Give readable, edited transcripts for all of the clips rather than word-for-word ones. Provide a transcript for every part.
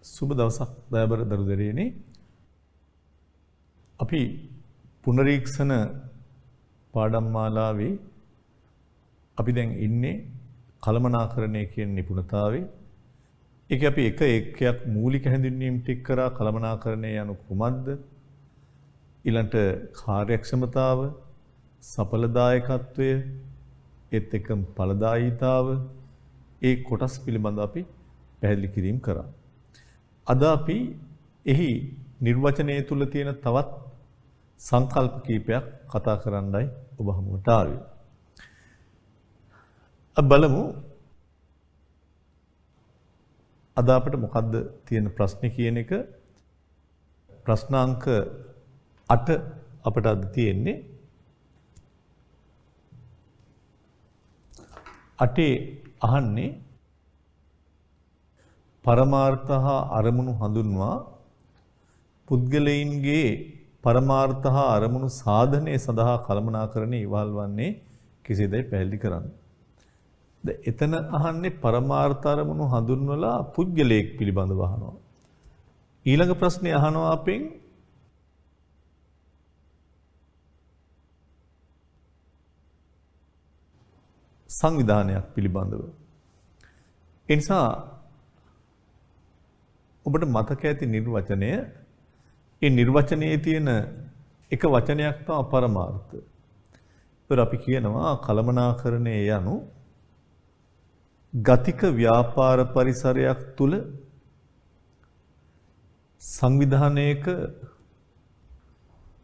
සුබ දවසක් දයාබර දරුදරියනි. අපි පුනරීක්ෂණ පාඩම් මාලාවේ අපි දැන් ඉන්නේ කළමනාකරණය කියන නිපුණතාවේ. ඒක අපි එක එකයක් මූලික හැඳින්වීම් ටික කරා කළමනාකරණය යනු කුමක්ද? ඊළඟට කාර්යක්ෂමතාව, සඵලදායකත්වය, ඒත් එක්කම ඵලදායීතාව ඒ කොටස් පිළිබඳව අපි පැහැදිලි කිරීම කරා. අද අපි එහි නිර්වචනයේ තුල තියෙන තවත් සංකල්ප කීපයක් කතා කරන්නයි ඔබ හමුවට ආවේ. අපි බලමු අද අපිට මොකද්ද තියෙන ප්‍රශ්නේ කියන එක. ප්‍රශ්නාංක 8 අපිට අද තියෙන්නේ. 8 අහන්නේ පරමාර්ථ හා අරමුණු හඳුන්වා පුද්ගලයින්ගේ පරමාර්ථ හා අරමුණු සාධනය සඳහා කළමනාකරණය ඉවහල් වන්නේ කෙසේදයි පැහැදිලි කරන්න. එතන අහන්නේ පරමාර්ථ අරමුණු හඳුන්වලා පුද්ගලයෙක් පිළිබඳව අහනවා. ඊළඟ ප්‍රශ්නේ අහනවා අපෙන් සංවිධානයක් පිළිබඳව. ඒ නිසා ඔබට මතක ඇති නිර්වචනය, ඒ නිර්වචනයේ තියෙන එක වචනයක් තමයි පරමාර්ථ. ඒතර අපි කියනවා කළමනාකරණය යනු ගතික ව්‍යාපාර පරිසරයක් තුල සංවිධානයක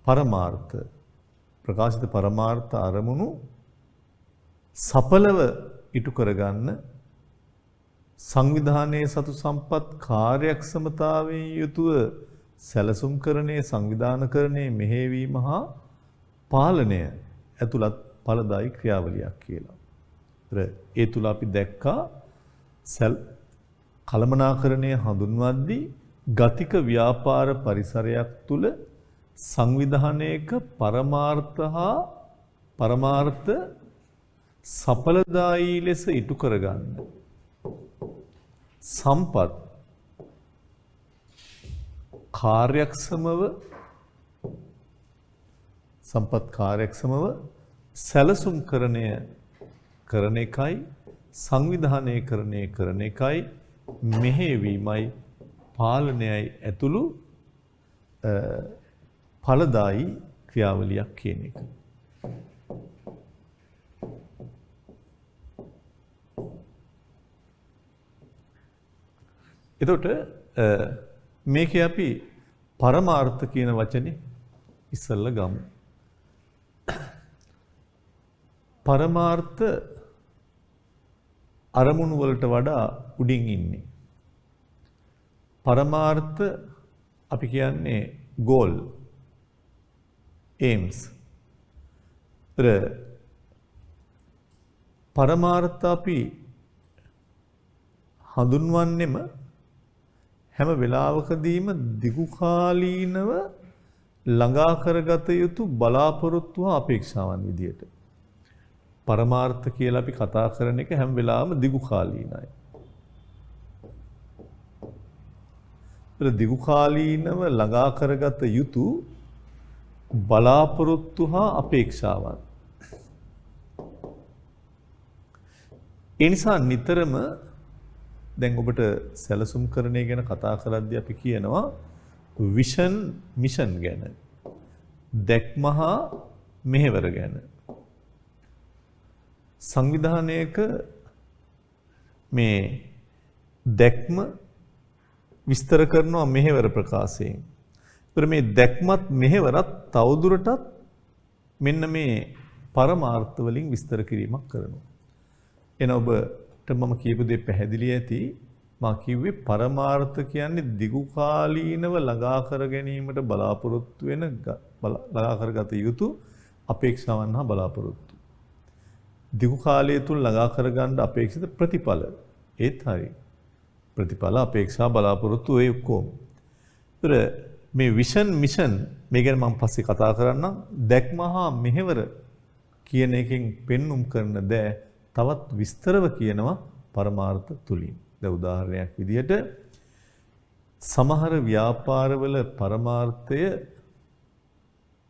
පරමාර්ථ ප්‍රකාශිත පරමාර්ථ අරමුණු සඵලව ඉටු කරගන්න සංවිධානයේ සතු සම්පත් කාර්යක්ෂමතාවයෙන් යුතුව සැලසුම්කරණයේ සංවිධානකරණයේ මෙහෙයවීම හා පාලනය ඇතුළත් ඵලදායී ක්‍රියාවලියක් කියලා. ඒ තුල අපි දැක්කා කළමනාකරණය හඳුන්වද්දී ගතික ව්‍යාපාර පරිසරයක් තුල සංවිධානයක පරමාර්ථ හා පරමාර්ථ සඵලදායී ලෙස ඉටු කරගන්න සම්පත් කාර්යක්ෂමව සැලසුම්කරණය කරන එකයි සංවිධානයකරණය කරන එකයි මෙහෙයවීමයි පාලනයයි ඇතුළු ඵලදායී ක්‍රියාවලියක් කියන එක. එතකොට මේකේ අපි පරමාර්ථ කියන වචනේ ඉස්සෙල්ලා ගමු. පරමාර්ථ අරමුණු වලට වඩා උඩින් ඉන්නේ. පරමාර්ථ අපි කියන්නේ goal, aims. පරමාර්ථ අපි හඳුන්වන්නෙම හැම වෙලාවකදීම දිගුකාලීනව ළඟා කරගත යුතු බලාපොරොත්තු හා අපේක්ෂාවන් විදියට. පරමාර්ථ කියලා අපි කතා කරන එක හැම වෙලාවෙම දිගුකාලීනයි. දිගුකාලීනව ළඟා කරගත යුතු බලාපොරොත්තු හා අපේක්ෂාවන්. ඒ නිසා නිතරම දැන් ඔබට සැලසුම්කරණය ගැන කතා කරද්දී අපි කියනවා විෂන් මිෂන් ගැන, දැක්ම හා මෙහෙවර ගැන. සංවිධානයක මේ දැක්ම විස්තර කරනවා මෙහෙවර ප්‍රකාශයෙන්. ඒතර මේ දැක්මත් මෙහෙවරත් තවදුරටත් මෙන්න මේ පරමාර්ථ වලින් විස්තර කිරීමක් කරනවා. එන ඔබට මම කියපු දේ පැහැදිලි ඇති. මා කිව්වේ පරමාර්ථ කියන්නේ දිගුකාලීනව ළඟා කර ගැනීමට බලාපොරොත්තු වෙන ළඟා කරගත යුතු අපේක්ෂාවන් හා බලාපොරොත්තු. දිගු කාලය තුල ළඟා කරගන්න අපේක්ෂිත ප්‍රතිඵල ඒත් හරි. ප්‍රතිඵල අපේක්ෂා බලාපොරොත්තු ඒ ඔක්කොම. ඒතර මේ විෂන් මිෂන් මේ ගැන මම පස්සේ කතා කරන්නම්. දැක්ම හා මෙහෙවර කියන එකෙන් පෙන්눔 කරන දෑ තවත් විස්තරව කියනවා පරමාර්ථ තුලින්. දැන් උදාහරණයක් විදිහට සමහර ව්‍යාපාරවල පරමාර්ථය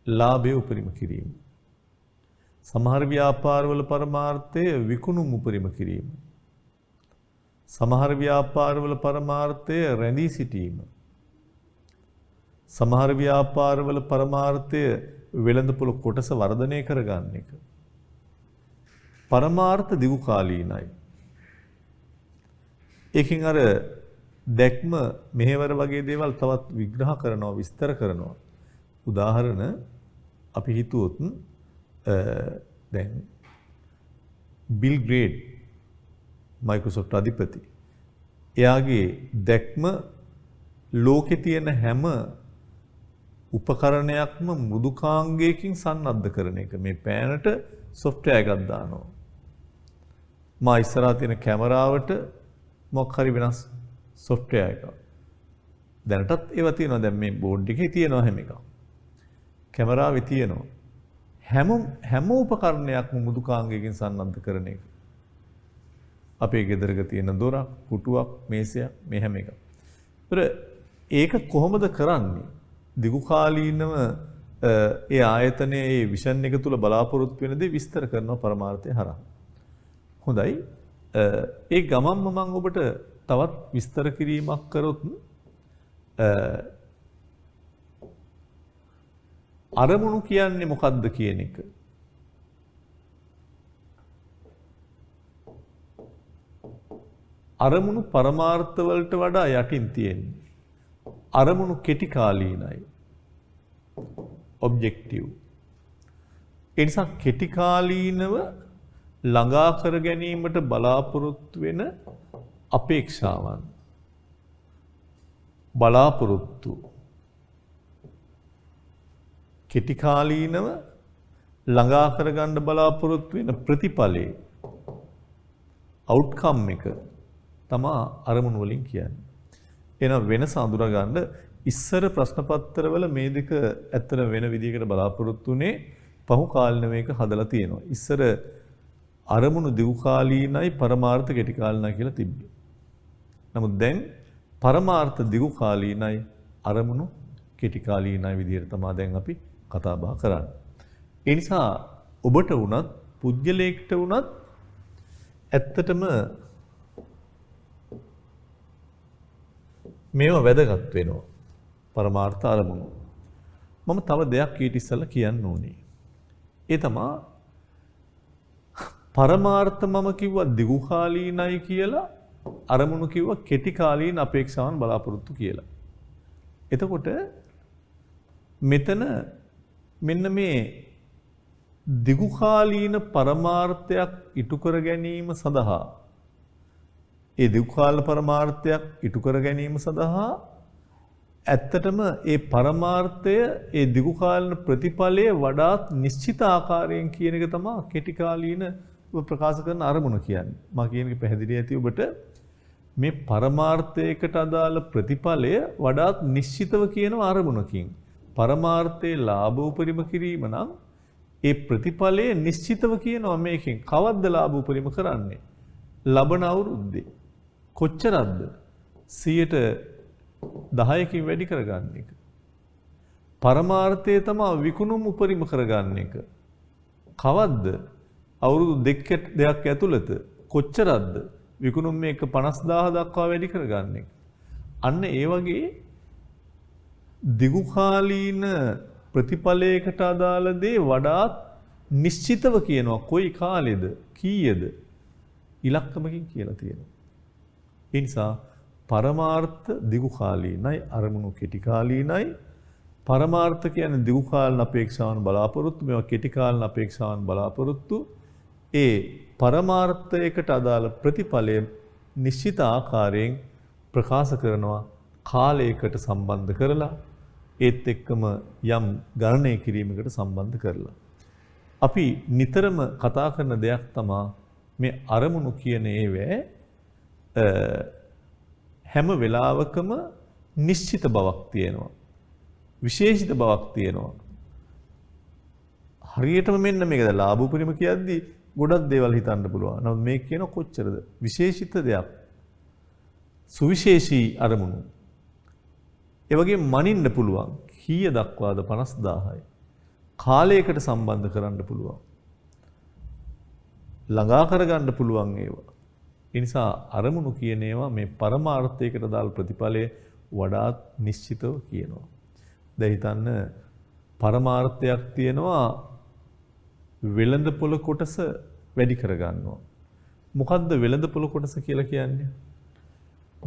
ලාභය උපරිම කිරීම. සමහර ව්‍යාපාරවල පරමාර්ථය විකුණුම් උපරිම කිරීම. සමහර ව්‍යාපාරවල පරමාර්ථය රැඳී සිටීම. සමහර ව්‍යාපාරවල පරමාර්ථය වෙළඳපොළ කොටස වර්ධනය කරගන්න එක. පරමාර්ථ දිගු කාලීනයි. ඒකින් අර දැක්ම මෙහෙවර වගේ දේවල් තවත් විග්‍රහ කරනවා විස්තර කරනවා. උදාහරණ අපි හිතුවොත් දැන් බිල් ග්‍රේඩ් මයික්‍රොසොෆ්ට් අධිපති එයාගේ දැක්ම ලෝකේ තියෙන හැම උපකරණයක්ම මෘදුකාංගයකින් සන්නද්ධ කරන එක. මේ පෑනට software එකක් දානවා. මා ඉස්සරහා තියෙන කැමරාවට මොකක් හරි වෙනස් software එකක්. දැනටත් ඒවා තියෙනවා. දැන් මේ බෝඩ් එකේ තියෙනවා හැම එකක්. කැමරාවේ තියෙනවා. හැම උපකරණයක්ම මෘදුකාංගයකින් සන්නද්ධ කරන එක. අපේ ගෙදරක තියෙන දොරක්, පුටුවක්, මේසයක් මේ හැම එකක්. ඒක කොහොමද කරන්නේ? දිගු කාලීනව ඒ ආයතනයේ ඒ විෂන් එක තුල බලාපොරොත්තු වෙන දේ විස්තර කරනවා පරමාර්ථය හරහා. හොඳයි. ඒ ගමම්ම මම ඔබට තවත් විස්තර කිරීමක් කරොත් අරමුණු කියන්නේ මොකක්ද කියන එක. අරමුණු පරමාර්ථ වලට වඩා යටින් තියෙන්නේ. අරමුණු කෙටි කාලීනයි. ඔබ්ජෙක්ටිව්. ඒ නිසා කෙටි කාලීනව ළඟා කර ගැනීමට බලාපොරොත්තු වෙන අපේක්ෂාවන් බලාපොරොත්තු කෙටි කාලීනව ළඟා කරගන්න බලාපොරොත්තු වෙන ප්‍රතිඵලයේ අවුට්කම් එක තමයි අරමුණු වලින් කියන්නේ. එහෙනම් වෙනස අඳුරගන්න ඉස්සර ප්‍රශ්න පත්‍රවල මේ දෙක ඇත්තට වෙන විදිහකට බලාපොරොත්තුනේ පහු කාලින මේක හදලා තියෙනවා. ඉස්සර අරමුණු දිගු කාලීනයි පරමාර්ථ කෙටි කාලීනයි කියලා තිබ්බේ. නමුත් දැන් පරමාර්ථ දිගු කාලීනයි අරමුණු කෙටි කාලීනයි විදිහට තමයි දැන් අපි කතා බහ කරන්නේ. ඒ නිසා ඔබට වුණත් පුජ්‍යලේඛට වුණත් ඇත්තටම මේව වැදගත් වෙනවා. පරමාර්ථ අරමුණු. මම තව දෙයක් ඊට ඉස්සෙල්ලා කියන්න ඕනේ. ඒ තමයි පරමාර්ථ මම කිව්වා දිගු කාලීනයි කියලා අරමුණු කිව්වා කෙටි කාලීන අපේක්ෂාවන් බලාපොරොත්තු කියලා. එතකොට මෙතන මෙන්න මේ දිගු කාලීන පරමාර්ථයක් ඉටු කර ගැනීම සඳහා ඒ දිගු කාල පරමාර්ථයක් ඉටු කර ගැනීම සඳහා ඇත්තටම ඒ පරමාර්ථය ඒ දිගු කාලීන ප්‍රතිඵලය වඩාත් නිශ්චිත ආකාරයෙන් කියන එක තමයි කෙටි කාලීන ප්‍රකාශ කරන අරමුණ කියන්නේ. මම කියන එක පැහැදිලි ඇති ඔබට මේ පරමාර්ථයකට අදාළ ප්‍රතිඵලය වඩාත් නිශ්චිතව කියන අරමුණකින්. පරමාර්ථයේ ලාභ උපරිම කිරීම නම් ඒ ප්‍රතිඵලය නිශ්චිතව කියනවා මේකෙන්. කවද්ද ලාභ උපරිම කරන්නේ? ලබන අවුරුද්දේ. කොච්චරක්ද? 10%කින් වැඩි කරගන්න එක. පරමාර්ථය තමයි විකුණුම් උපරිම කරගන්න එක. කවද්ද? අවුරුදු දෙකක් ඇතුළත. කොච්චරක්ද? විකුණුම් මේක 50000 දක්වා වැඩි කරගන්න එක. අන්න ඒ වගේ දිගු කාලීන ප්‍රතිඵලයකට අදාළ දේ වඩාත් නිශ්චිතව කියනවා. කොයි කාලෙද? කීයද? ඉලක්කමකින් කියලා තියෙනවා. ඒ නිසා පරමාර්ථ දිගු කාලීනයි අරමුණු කෙටි කාලීනයි. පරමාර්ථ කියන්නේ දිගු කාලන අපේක්ෂාවන් බලාපොරොත්තු. මේවා කෙටි කාලන අපේක්ෂාවන් බලාපොරොත්තු. ඒ පරමාර්ථයකට අදාළ ප්‍රතිඵලය නිශ්චිත ආකාරයෙන් ප්‍රකාශ කරනවා කාලයකට සම්බන්ධ කරලා ඒත් එක්කම යම් ගණනය කිරීමකට සම්බන්ධ කරලා. අපි නිතරම කතා කරන දෙයක් තමයි මේ අරමුණු කියන ඒවා හැම වෙලාවකම නිශ්චිත බවක් තියෙනවා. විශේෂිත බවක් තියෙනවා. හරියටම මෙන්න මේක දැන් ලාභ උපරිම කියද්දී ගොඩක් දේවල් හිතන්න පුළුවන්. නමුත් මේක කියන කොච්චරද? විශේෂිත දෙයක්. සුවිශේෂී අරමුණු. ඒ වගේම මනින්න පුළුවන්. කීය දක්වාද 50000යි. කාලයකට සම්බන්ධ කරන්න පුළුවන්. ළඟා කරගන්න පුළුවන් ඒවා. ඒ නිසා අරමුණු කියන ඒවා මේ පරමාර්ථයකට දාල් ප්‍රතිඵලය වඩාත් නිශ්චිතව කියනවා. දැන් හිතන්න පරමාර්ථයක් තියෙනවා වෙළඳපොළ කොටස වැඩි කරගන්නවා. මොකද්ද වෙළඳපොළ කොටස කියලා කියන්නේ?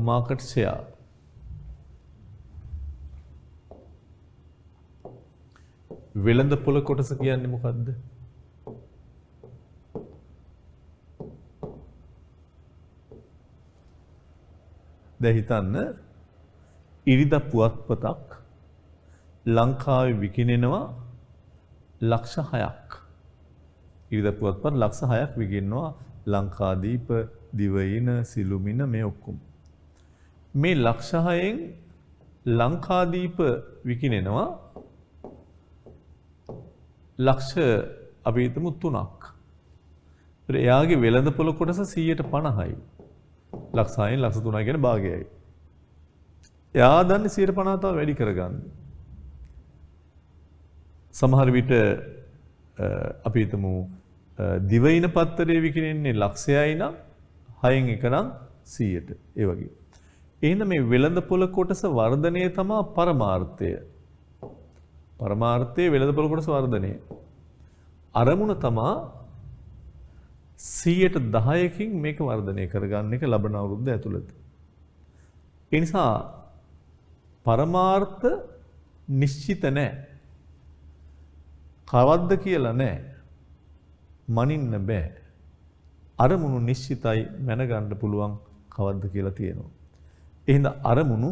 Market share. වෙළඳපොළ කොටස කියන්නේ මොකද්ද? දැන් හිතන්න ඉරිදා පුවත්පතක් ලංකාවේ විකිනෙනවා ලක්ෂ 6ක්. ඉරිදා පුවත්පත් ලක්ෂ 6ක් විකිනවා ලංකාදීප, දිවයින, සිළුමිණ මේ ඔක්කොම. මේ ලක්ෂ 6න් ලංකාදීප විකිනෙනවා ලක්ෂ අපි හිතමු 3ක්. ඒත් එයාගේ වෙළඳපොළ කොටස 150යි. ලක්ෂ 6න් ලක්ෂ 3යි කියන්නේ භාගයයි. එයා දන්නේ 150 තව වැඩි කරගන්න. සමහර විට අපි හිතමු දිවයින පත්තරේ විකිනෙන්නේ ලක්ෂයයි නම් 6න් එක නම් 100ට. ඒ වගේ. එහෙනම් මේ වෙළඳපොළ කොටස වර්ධනය තමයි පරමාර්ථය. පරමාර්ථයේ වෙළඳපොළ කොටස වර්ධනය. අරමුණ තමයි 110කින් මේක වර්ධනය කරගන්න එක ලබන අවුරුද්ද ඇතුළත. ඒ නිසා පරමාර්ථ නිශ්චිත නැහැ. කවද්ද කියලා නැහැ. මනින්න බෑ. අරමුණු නිශ්චිතයි මැනගන්න පුළුවන් කවද්ද කියලා තියෙනවා. එහෙනම් අරමුණු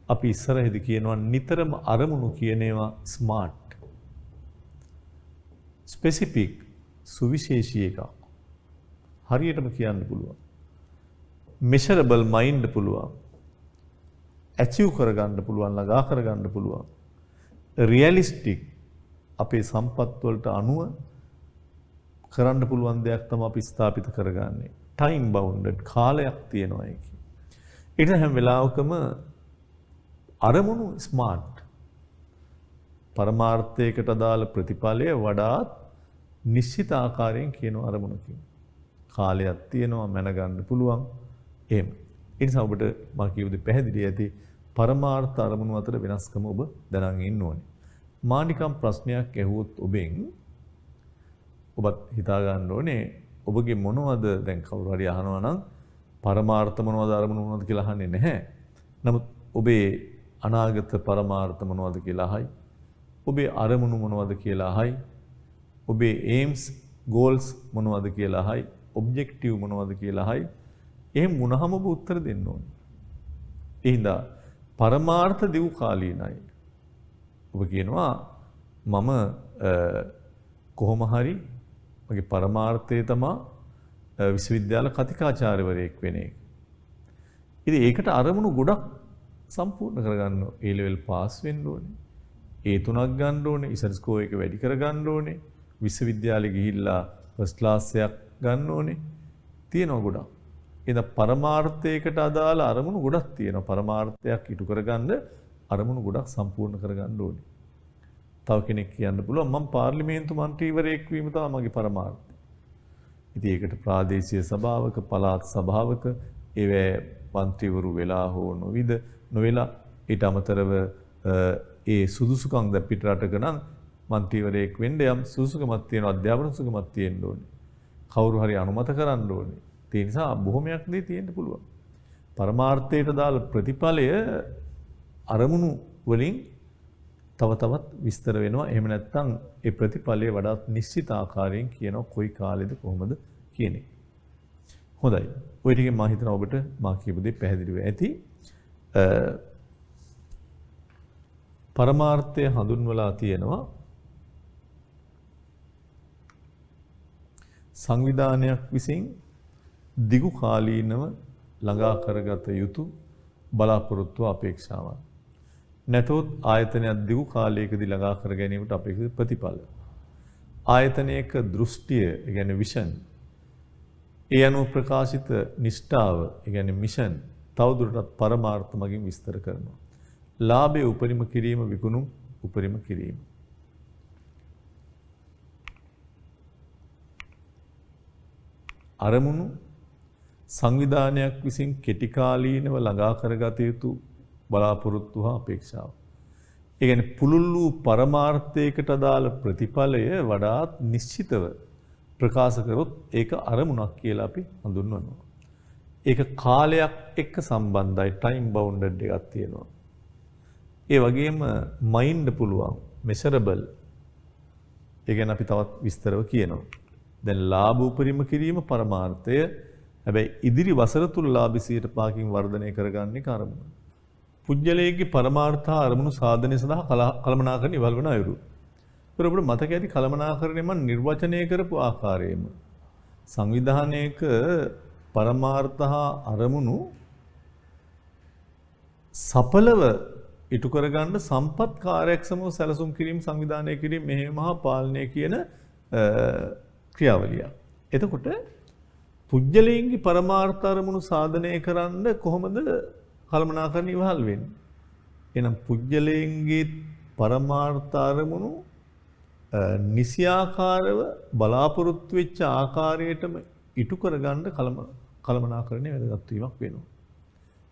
අපි ඉස්සරහදී කියනවා නිතරම අරමුණු කියන ඒවා ස්මාර්ට්. ස්පෙસિෆික් සුවිශේෂී එකක්. හරියටම කියන්න පුළුවන්. මෙෂරබල් මයින්ඩ් පුළුවන්. ඇචීව් කරගන්න පුළුවන්, ළඟා කරගන්න පුළුවන්. රියලිස්ටික් අපේ සම්පත් වලට අනුව කරන්න පුළුවන් දෙයක් තමයි අපි ස්ථාපිත කරගන්නේ. ටයිම් බවුන්ඩඩ් කාලයක් තියෙනවා ඒකේ. ඊට හැම වෙලාවකම අරමුණු ස්මාර්ට්. පරමාර්ථයකට අදාළ ප්‍රතිඵලය වඩාත් නිශ්චිත ආකාරයෙන් කියන අරමුණකින්. කාලයක් තියෙනවා මැනගන්න පුළුවන්. එහෙම. ඒ නිසා ඔබට මා කියපු දේ පැහැදිලි ඇති. පරමාර්ථ අරමුණු අතර වෙනස්කම ඔබ දැනගෙන ඉන්න ඕනේ. මා නිකම් ප්‍රශ්නයක් ඇහුවොත් ඔබෙන් ඔබත් හිතා ගන්න ඕනේ ඔබගේ මොනවද දැන් කවුරු හරි අහනවා නම් පරමාර්ථ මොනවද අරමුණු මොනවද කියලා අහන්නේ නැහැ. නමුත් ඔබේ අනාගත පරමාර්ථ මොනවද කියලා අහයි. ඔබේ අරමුණු මොනවද කියලා අහයි. ඔබේ aims goals මොනවද කියලා අහයි. objective මොනවද කියලා අහයි. එහෙම වුණාම ඔබ උත්තර දෙන්න ඕනේ. ඒ හින්දා පරමාර්ථ දිව් කාලීනයි. ඔබ කියනවා මම කොහොම හරි මගේ පරමාර්ථය තමයි විශ්වවිද්‍යාල කතිකාචාර්යවරයෙක් වෙන එක. ඉතින් ඒකට අරමුණු ගොඩක් සම්පූර්ණ කරගන්න A level පාස් වෙන්න ඕනේ. A 3ක් ගන්න ඕනේ. ඉස්සර ස්කෝර් එක වැඩි කරගන්න ඕනේ. විශ්වවිද්‍යාලෙ ගිහිල්ලා ෆස්ට් ක්ලාස් එකක් ගන්න ඕනේ. තියෙනවා ගොඩක්. එහෙනම් පරමාර්ථයකට අදාළ අරමුණු ගොඩක් තියෙනවා. පරමාර්ථයක් ඉටු කරගන්න අරමුණු ගොඩක් සම්පූර්ණ කරගන්න ඕනේ. තව කෙනෙක් කියන්න පුළුවන් මම පාර්ලිමේන්තු මන්ත්‍රීවරයෙක් වීම තමයි මගේ පරමාර්ථය. ඉතින් ඒකට ප්‍රාදේශීය සභාවක පළාත් සභාවක ඒවැ මන්ත්‍රීවරු වෙලා හෝ නොවෙලා ඊට අමතරව ඒ සුදුසුකම් දැන් පිට රටක නම් මන්ත්‍රීවරයෙක් වෙන්න යම් සුදුසුකමක් තියෙනවා අධ්‍යාපන සුදුසුකමක් තියෙන්න ඕනේ. කවුරු හරි අනුමත කරන්න ඕනේ. ඒ නිසා බොහොමයක් දේ තියෙන්න පුළුවන්. පරමාර්ථයට දාල ප්‍රතිඵලය අරමුණු වලින් තව තවත් විස්තර වෙනවා. එහෙම නැත්නම් ඒ ප්‍රතිඵලය වඩාත් නිශ්චිත ආකාරයෙන් කියනවා කොයි කාලෙද කොහොමද කියන එක. හොඳයි. ඔය ටිකෙන් මම හිතනවා ඔබට මා කියපු දේ පැහැදිලිව ඇති. පරමාර්ථය හඳුන්වලා තියෙනවා සංවිධානයක් විසින් දිගු කාලීනව ළඟා කරගත යුතු බලාපොරොත්තු අපේක්ෂාවන්. නැතොත් ආයතනයක් දිගු කාලයකදී ළඟා කර ගැනීමට අපේක්ෂිත ප්‍රතිඵල. ආයතනයක දෘෂ්ටිය, ඒ කියන්නේ විෂන්. ඒ අනුව ප්‍රකාශිත නිෂ්ඨාව, ඒ කියන්නේ මිෂන් තවදුරටත් පරමාර්ථ මගින් විස්තර කරනවා. ලාභය උපරිම කිරීම, විකුණුම් උපරිම කිරීම. අරමුණු සංවිධානයක් විසින් කෙටි කාලීනව ළඟා කරගත යුතු බලාපොරොත්තු හා අපේක්ෂාව. ඒ කියන්නේ පුළුල් වූ පරමාර්ථයකට අදාළ ප්‍රතිඵලය වඩාත් නිශ්චිතව ප්‍රකාශ කරොත් ඒක අරමුණක් කියලා අපි හඳුන්වනවා. ඒක කාලයක් එක්ක සම්බන්ධයි, ටයිම් බවුන්ඩඩ් එකක් තියෙනවා. ඒ වගේම මයින්ඩ් පුළුවන්, මෙෂරබල්. ඒ කියන්නේ අපි තවත් විස්තරව කියනවා. දැන් ලාභ උපරිම කිරීම පරමාර්ථය. හැබැයි ඉදිරි වසර තුල ලාභ 105කින් වර්ධනය කරගන්නේ කර්මය. පුජ්‍යලයේ පරමාර්ථ අරමුණු සාධනය සඳහා කළමනාකරණ ඉවල් වන අයුරු. ඒතර ඔබට මතක ඇති කළමනාකරණය මම නිර්වචනය කරපු ආකාරයෙන්ම සංවිධානයක පරමාර්ථ අරමුණු සඵලව ඉටු කරගන්න සම්පත් කාර්යක්ෂමව සැලසුම් කිරීම, සංවිධානය කිරීම, මෙහෙයුම හා පාලනය කියන ක්‍රියාවලිය. එතකොට පුජ්‍යලයේ පරමාර්ථ අරමුණු සාධනය කරන්න කොහොමද කළමනාකරණ ඉවහල් වෙන්නේ? එහෙනම් පුජ්‍යලයේ පරමාර්ථ අරමුණු නිසියාකාරව බලාපොරොත්තු වෙච්ච ආකාරයටම ඉටු කරගන්න කළමනාකරණය වැදගත් වීමක් වෙනවා.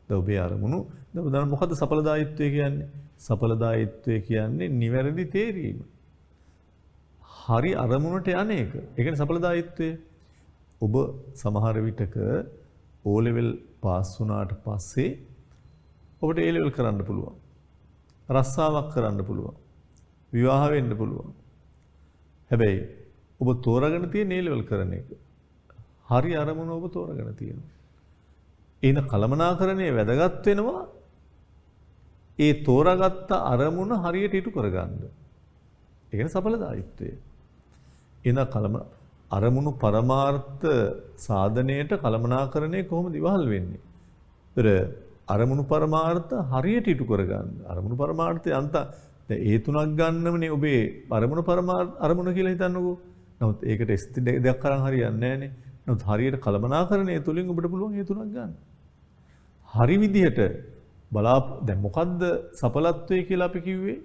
දැන් ඔබේ අරමුණු දැන් මොකද්ද සඵලදායීත්වය කියන්නේ? සඵලදායීත්වය කියන්නේ නිවැරදි තේරීම. හරි අරමුණට යන්නේක. ඒ කියන්නේ සඵලදායීත්වය. ඔබ සමහර විටක O level පාස් වුණාට පස්සේ ඔබට A level කරන්න පුළුවන්. රස්සාවක් කරන්න පුළුවන්. විවාහ වෙන්න පුළුවන්. හැබැයි ඔබ තෝරාගෙන තියෙන A level කරන එක. හරි අරමුණ ඔබ තෝරාගෙන තියෙනවා. එන කළමනාකරණය වැදගත් වෙනවා. ඒ තෝරාගත්ත අරමුණ හරියට ඉටු කරගන්න. ඒ කියන්නේ සඵලදායීත්වය. එන අරමුණු පරමාර්ථ සාධනයට කළමනාකරණය කොහොමද ඉවහල් වෙන්නේ? ඒතර අරමුණු පරමාර්ථ හරියට ඉටු කරගන්න. අරමුණු පරමාර්ථය අන්ත දැන් ඒ තුනක් ගන්නමනේ ඔබේ අරමුණු පරමාර්ථ අරමුණ කියලා හිතන්නකෝ. නමුත් ඒකට S දෙයක් අරන් හරියන්නේ නැහනේ. නමුත් හරියට කළමනාකරණය තුලින් ඔබට පුළුවන් ඒ තුනක් ගන්න. හරි විදිහට දැන් මොකද්ද සඵලත්වය කියලා අපි කිව්වේ?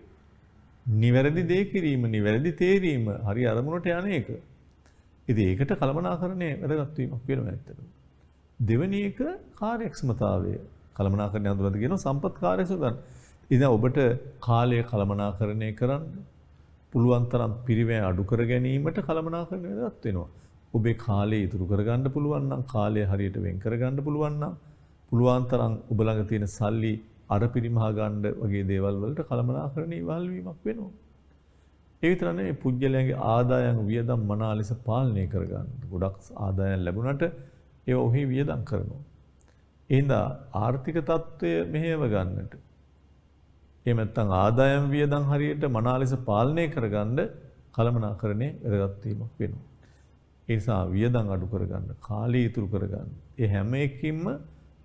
නිවැරදි දේ කිරීම, නිවැරදි තේරීම, හරි අරමුණට යන එක. ඉතින් ඒකට කළමනාකරණය වැදගත් වීමක් වෙනවා ඇත්තටම. දෙවෙනි එක කාර්යක්ෂමතාවය. කළමනාකරණය හඳුනන කියන සම්පත් කාර්යක්ෂමතාව. ඉතින් ඔබට කාලය කළමනාකරණය කරන්න පුළුවන් තරම් පිරිවැය අඩු කර ගැනීමට කළමනාකරණය වැදගත් වෙනවා. ඔබේ කාලය ඉතුරු කරගන්න පුළුවන් නම්, කාලය හරියට වෙන් කරගන්න පුළුවන් නම්, පුළුවන් තරම් ඔබ ළඟ තියෙන සල්ලි අර පිරිමහා ගන්න වගේ දේවල් වලට කළමනාකරණය ඉවහල් වීමක් වෙනවා. ඒ විතර නෙවෙයි පුජ්‍යලයන්ගේ ආදායම් වියදම් මනා ලෙස පාලනය කරගන්න. ගොඩක් ආදායම් ලැබුණට ඒවා ඔහි වියදම් කරනවා. එහෙනම් ආර්ථික තත්ත්වය මෙහෙයව ගන්නට. එහෙම නැත්නම් ආදායම් වියදම් හරියට මනා ලෙස පාලනය කරගන්න කළමනාකරණය වැදගත් වීමක් වෙනවා. ඒ නිසා වියදම් අඩු කරගන්න, කාලය ඉතුරු කරගන්න. ඒ හැම එකකින්ම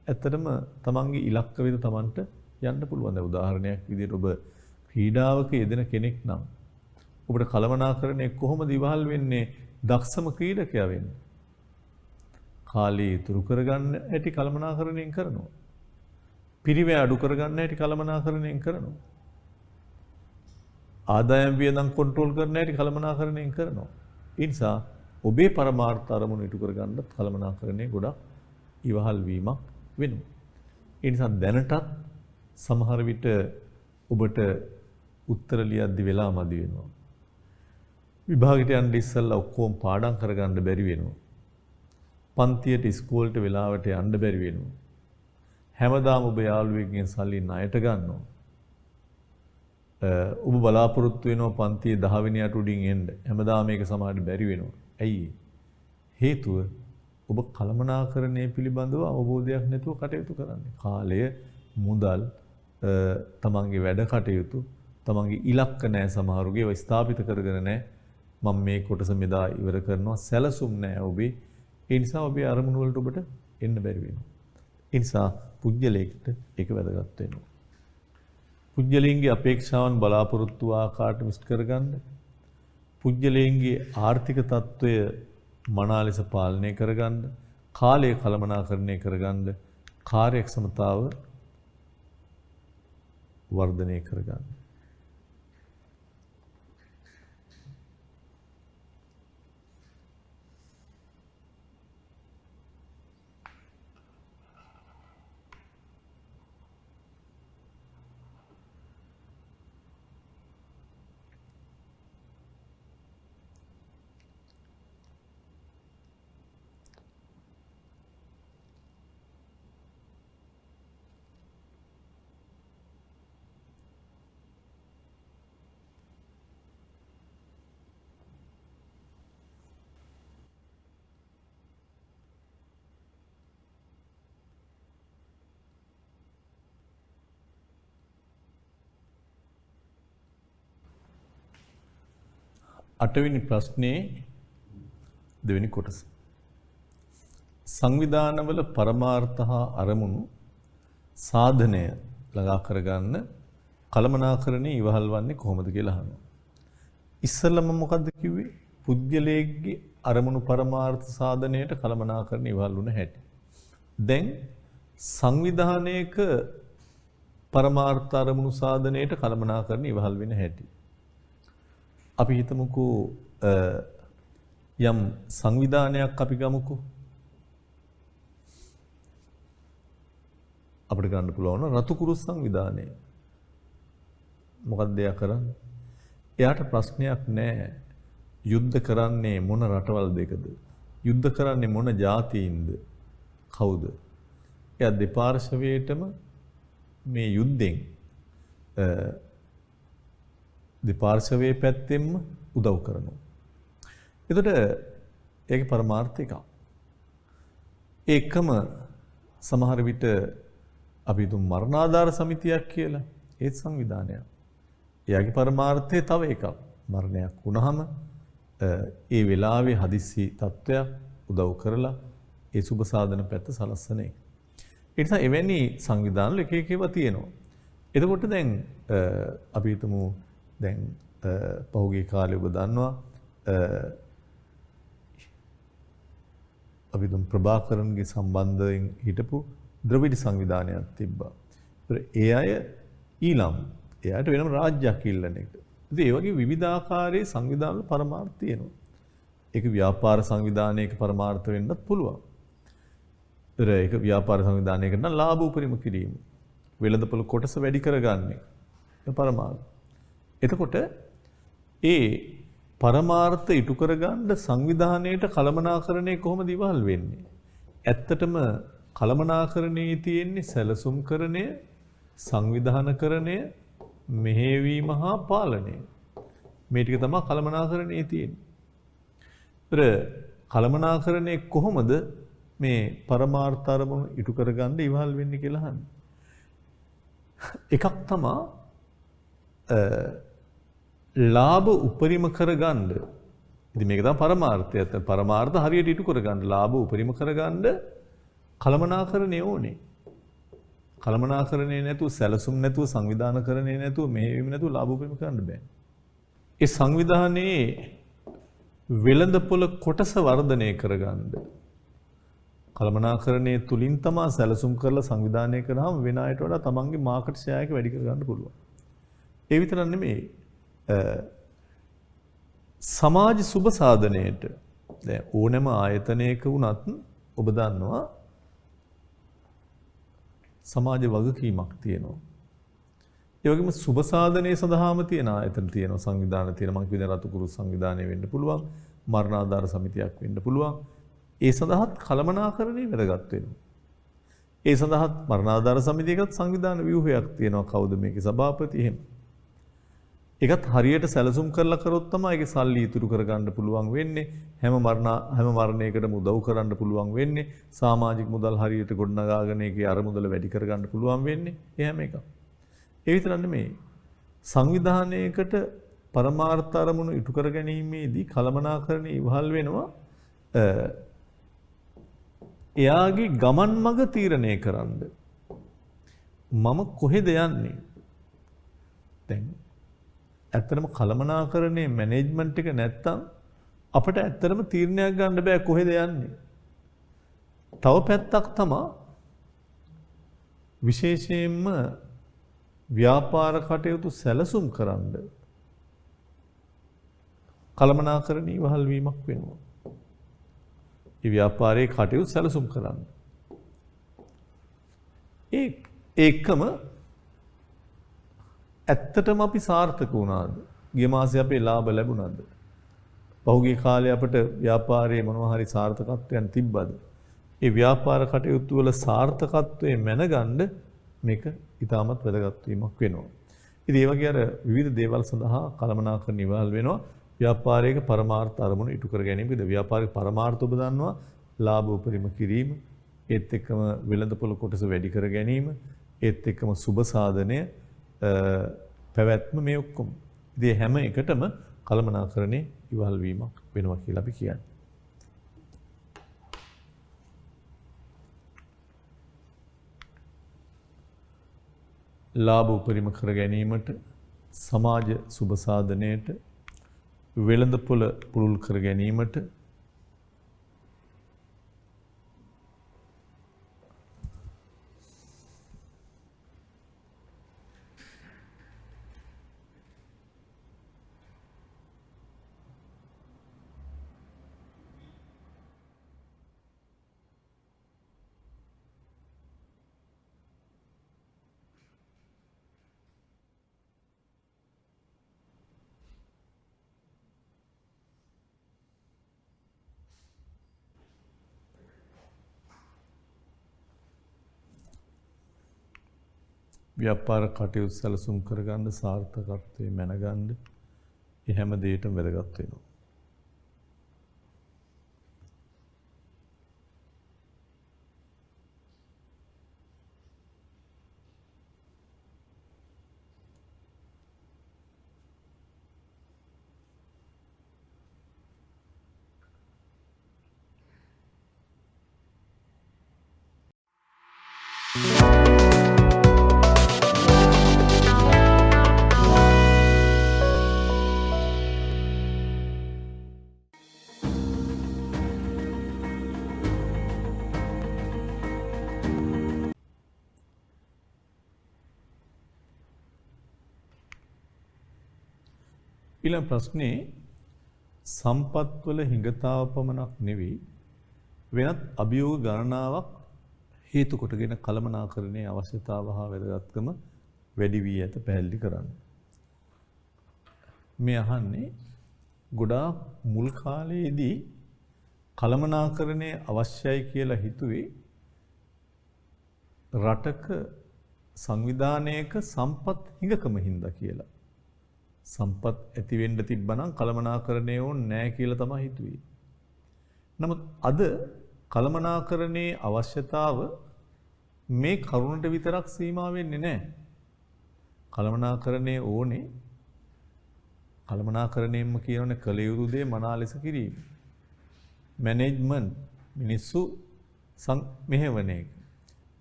ඇත්තටම තමන්ගේ ඉලක්ක වෙත තමන්ට යන්න පුළුවන්. දැන් උදාහරණයක් විදිහට ඔබ ක්‍රීඩාවක යෙදෙන කෙනෙක් නම් ඔබට කළමනාකරණය කොහොමද ඉවහල් වෙන්නේ? දක්ෂම ක්‍රීඩකයා වෙන්න. කාලය ඉතුරු කරගන්න ඇති කළමනාකරණයෙන් කරනවා. පිරිවැය අඩු කරගන්න ඇති කළමනාකරණයෙන් කරනවා. ආදායම් වියදම් කන්ට්‍රෝල් කරන්න ඇති කළමනාකරණයෙන් කරනවා. ඒ නිසා ඔබේ පරමාර්ථ අරමුණු ඉටු කරගන්නත් කළමනාකරණය ගොඩක් ඉවහල් වීමක් වෙනවා. ඒ නිසා දැනටත් සමහර විට ඔබට උත්තර ලියද්දි වෙලා මදි වෙනවා. විභාගයට යන්න ඉස්සෙල්ලා ඔක්කොම පාඩම් කරගන්න බැරි වෙනවා. පන්තියට ඉස්කෝලේට වෙලාවට යන්න බැරි වෙනවා. හැමදාම ඔබ යාළුවෙක්ගෙන් සල්ලි ණයට ගන්නවා. ඔබ බලාපොරොත්තු වෙනවා පන්තියේ 10 වෙනියට උඩින් එන්න. හැමදාම මේක සමාජයට බැරි වෙනවා. ඇයි? හේතුව ඔබ කළමනාකරණය පිළිබඳව අවබෝධයක් නැතුව කටයුතු කරන්නේ. කාලය, මුදල්, තමන්ගේ වැඩ කටයුතු, තමන්ගේ ඉලක්ක නැහැ සමහරුගේ ඒවා ස්ථාපිත කරගෙන නැහැ. මම මේ කොටස මෙදා ඉවර කරනවා සැලසුම් නැහැ ඔබේ. ඒ නිසා ඔබේ අරමුණු වලට ඔබට එන්න බැරි වෙනවා. ඒ නිසා පුජ්‍යලයකට ඒක වැදගත් වෙනවා. පුජ්‍යලීන්ගේ අපේක්ෂාවන් බලාපොරොත්තු ආකාරයට විශ්ත කරගන්න. පුජ්‍යලීන්ගේ ආර්ථික තත්ත්වය මනා ලෙස පාලනය කරගන්න. කාලය කළමනාකරණය කරගන්න. කාර්යක්ෂමතාව වර්ධනය කරගන්න. අටවෙනි ප්‍රශ්නේ දෙවෙනි කොටස. සංවිධානවල පරමාර්ථ හා අරමුණු සාධනය ළඟා කරගන්න කළමනාකරණේ ඉවහල් වන්නේ කොහොමද කියලා අහනවා. ඉස්සෙල්ලම මොකද්ද කිව්වේ? පුද්ගලයෙක්ගේ අරමුණු පරමාර්ථ සාධනයට කළමනාකරණේ ඉවහල් වුණ හැටි. දැන් සංවිධානයක පරමාර්ථ අරමුණු සාධනයට කළමනාකරණේ ඉවහල් වෙන හැටි. අපි හිතමුකෝ යම් සංවිධානයක් අපි ගමුකෝ. අපිට ගන්න පුළුවන් රතු කුරුස් සංවිධානය. මොකක්ද එයා කරන්නේ? එයාට ප්‍රශ්නයක් නැහැ. යුද්ධ කරන්නේ මොන රටවල් දෙකද? යුද්ධ කරන්නේ මොන ජාතීන්ද? කවුද? එයා දෙපාර්ශවයටම මේ යුද්ධෙන් දෙපාර්ශවයේ පැත්තෙන්ම උදව් කරනවා. එතකොට ඒකේ පරමාර්ථය එකක්. ඒකම සමහර විට අපි දුම් මරණාධාර සමිතියක් කියලා ඒත් සංවිධානයක්. එයාගේ පරමාර්ථය තව එකක්. මරණයක් වුණාම ඒ වෙලාවේ හදිස්සි තත්ත්වයක් උදව් කරලා ඒ සුබ සාධන පැත්ත සලස්සන එක. ඒ නිසා එවැනි සංවිධාන එක එක ඒවා තියෙනවා. එතකොට දැන් අපි හිතමු දැන් පහුගිය කාලේ ඔබ දන්නවා අපි දුම් ප්‍රභාකරන්ගේ සම්බන්ධයෙන් හිටපු ද්‍රවිඩ සංවිධානයක් තිබ්බා. ඒ අය ඊළම් එයාට වෙනම රාජ්‍යයක් ඉල්ලන එක. ඉතින් ඒ වගේ විවිධාකාරයේ සංවිධාන වල පරමාර්ථ තියෙනවා. ඒක ව්‍යාපාර සංවිධානයක පරමාර්ථ වෙන්නත් පුළුවන්. ඒක ව්‍යාපාර සංවිධානයක නම් ලාභ උපරිම කිරීම. වෙළඳපොළ කොටස වැඩි කරගන්නේ. ඒ පරමාර්ථ. එතකොට ඒ පරමාර්ථ ඉටු කරගන්න සංවිධානයේට කළමනාකරණය කොහොමද ඉවහල් වෙන්නේ? ඇත්තටම කළමනාකරණයේ තියෙන්නේ සැලසුම්කරණය, සංවිධානකරණය, මෙහෙයවීම හා පාලනය. මේ ටික තමයි කළමනාකරණයේ තියෙන්නේ. ඒතර කළමනාකරණය කොහොමද මේ පරමාර්ථ අරමුණු ඉටු කරගන්න ඉවහල් වෙන්නේ කියලා අහන්නේ. එකක් තමයි ලාභ උපරිම කරගන්න. ඉතින් මේක තමයි පරමාර්ථය. පරමාර්ථ හරියට ඉටු කරගන්න ලාභ උපරිම කරගන්න කළමනාකරණය ඕනේ. කළමනාකරණය නැතුව සැලසුම් නැතුව සංවිධානකරණය නැතුව මෙහෙයවීම නැතුව ලාභ උපරිම කරන්න බෑ. ඒ සංවිධානයේ වෙළඳපොළ කොටස වර්ධනය කරගන්න කළමනාකරණයේ තුලින් තමයි සැලසුම් කරලා සංවිධානය කරාම වෙන අයට වඩා තමන්ගේ මාකට් ෂෙයාර් එක වැඩි කරගන්න පුළුවන්. ඒ විතරක් නෙමෙයි සමාජ සුබ සාධනයට දැන් ඕනෑම ආයතනයක වුණත් ඔබ දන්නවා සමාජ වගකීමක් තියෙනවා. ඒ වගේම සුබ සාධනයේ සඳහාම තියෙන ආයතන තියෙනවා සංවිධාන තියෙනවා. මම කියන රතු කුරුස් සංවිධානය වෙන්න පුළුවන්, මරණාධාර සමිතියක් වෙන්න පුළුවන්. ඒ සඳහාත් කළමනාකරණය වැදගත් වෙනවා. ඒ සඳහාත් මරණාධාර සමිතියකත් සංවිධාන ව්‍යුහයක් තියෙනවා. කවුද මේකේ සභාපති එහෙම. ඒකත් හරියට සැලසුම් කරලා කරොත් තමයි ඒකේ සල්ලි ඉතුරු කරගන්න පුළුවන් වෙන්නේ. හැම මරණයකටම උදව් කරන්න පුළුවන් වෙන්නේ. සමාජික මුදල් හරියට ගොඩනගාගෙන ඒකේ අරමුදල වැඩි කරගන්න පුළුවන් වෙන්නේ. ඒ හැම එකක්. ඒ විතරක් නෙමෙයි. සංවිධානයකට පරමාර්ථ අරමුණු ඉටු කර ගැනීමේදී කළමනාකරණය ඉවහල් වෙනවා. එයාගේ ගමන් මඟ තීරණය කරන්න. මම කොහෙද යන්නේ? දැන් ඇත්තටම කළමනාකරණයේ මැනේජ්මන්ට් එක නැත්තම් අපිට ඇත්තටම තීරණයක් ගන්න බෑ කොහෙද යන්නේ. තව පැත්තක් තමයි විශේෂයෙන්ම ව්‍යාපාර කටයුතු සැලසුම් කරන්න කළමනාකරණී වහල් වීමක් වෙනවා. මේ ව්‍යාපාරයේ කටයුතු සැලසුම් කරන්න. ඒකම ඇත්තටම අපි සාර්ථක වුණාද? ගිය මාසේ අපේ ලාභ ලැබුණාද? පහුගිය කාලේ අපිට ව්‍යාපාරයේ මොනවා හරි සාර්ථකත්වයන් තිබ්බද? ඒ ව්‍යාපාර කටයුතු වල සාර්ථකත්වයේ මැනගන්න මේක ඉතාමත් වැදගත් වීමක් වෙනවා. ඉතින් ඒ වගේ අර විවිධ දේවල් සඳහා කළමනාකරණ ඉවහල් වෙනවා. ව්‍යාපාරයක පරමාර්ථ අරමුණු ඉටු කර ගැනීමද ව්‍යාපාරික පරමාර්ථ ඔබ දන්නවා ලාභ උපරිම කිරීම, ඒත් එක්කම වෙළඳපොළ කොටස වැඩි කර ගැනීම, ඒත් එක්කම සුබ සාධනය පැවැත්ම මේ ඔක්කොම. ඉතින් හැම එකටම කළමනාකරණේ ඉවහල් වීමක් වෙනවා කියලා අපි කියන්නේ. ලාභ උපරිම කර ගැනීමට, සමාජ සුබ සාධනයට, වෙළඳපොළ පුළුල් කර ගැනීමට, ව්‍යාපාර කටයුතු සැලසුම් කරගන්න, සාර්ථකත්වයේ මැනගන්න, ඒ හැම දෙයකටම වැදගත් වෙනවා. ඊළඟ ප්‍රශ්නේ සම්පත්වල හිඟතාව පමණක් නෙවෙයි වෙනත් අභියෝග ගණනාවක් හේතු කොටගෙන කළමනාකරණයේ අවශ්‍යතාව හා වැදගත්කම වැඩි වී ඇත පැහැදිලි කරන්න. මේ අහන්නේ ගොඩාක් මුල් කාලයේදී කළමනාකරණයේ අවශ්‍යයි කියලා හිතුවේ රටක සංවිධානයක සම්පත් හිඟකම හින්දා කියලා. සම්පත් ඇති වෙන්න තිබ්බනම් කළමනාකරණය ඕනේ නැහැ කියලා තමයි හිතුවේ. නමුත් අද කළමනාකරණයේ අවශ්‍යතාව මේ කරුණට විතරක් සීමා වෙන්නේ නැහැ. කළමනාකරණය ඕනේ කළමනාකරණයෙන්ම කියනනේ කළ යුතු දේ මනා ලෙස කිරීම. මැනේජ්මන්ට් මිනිස්සු මෙහෙවන එක.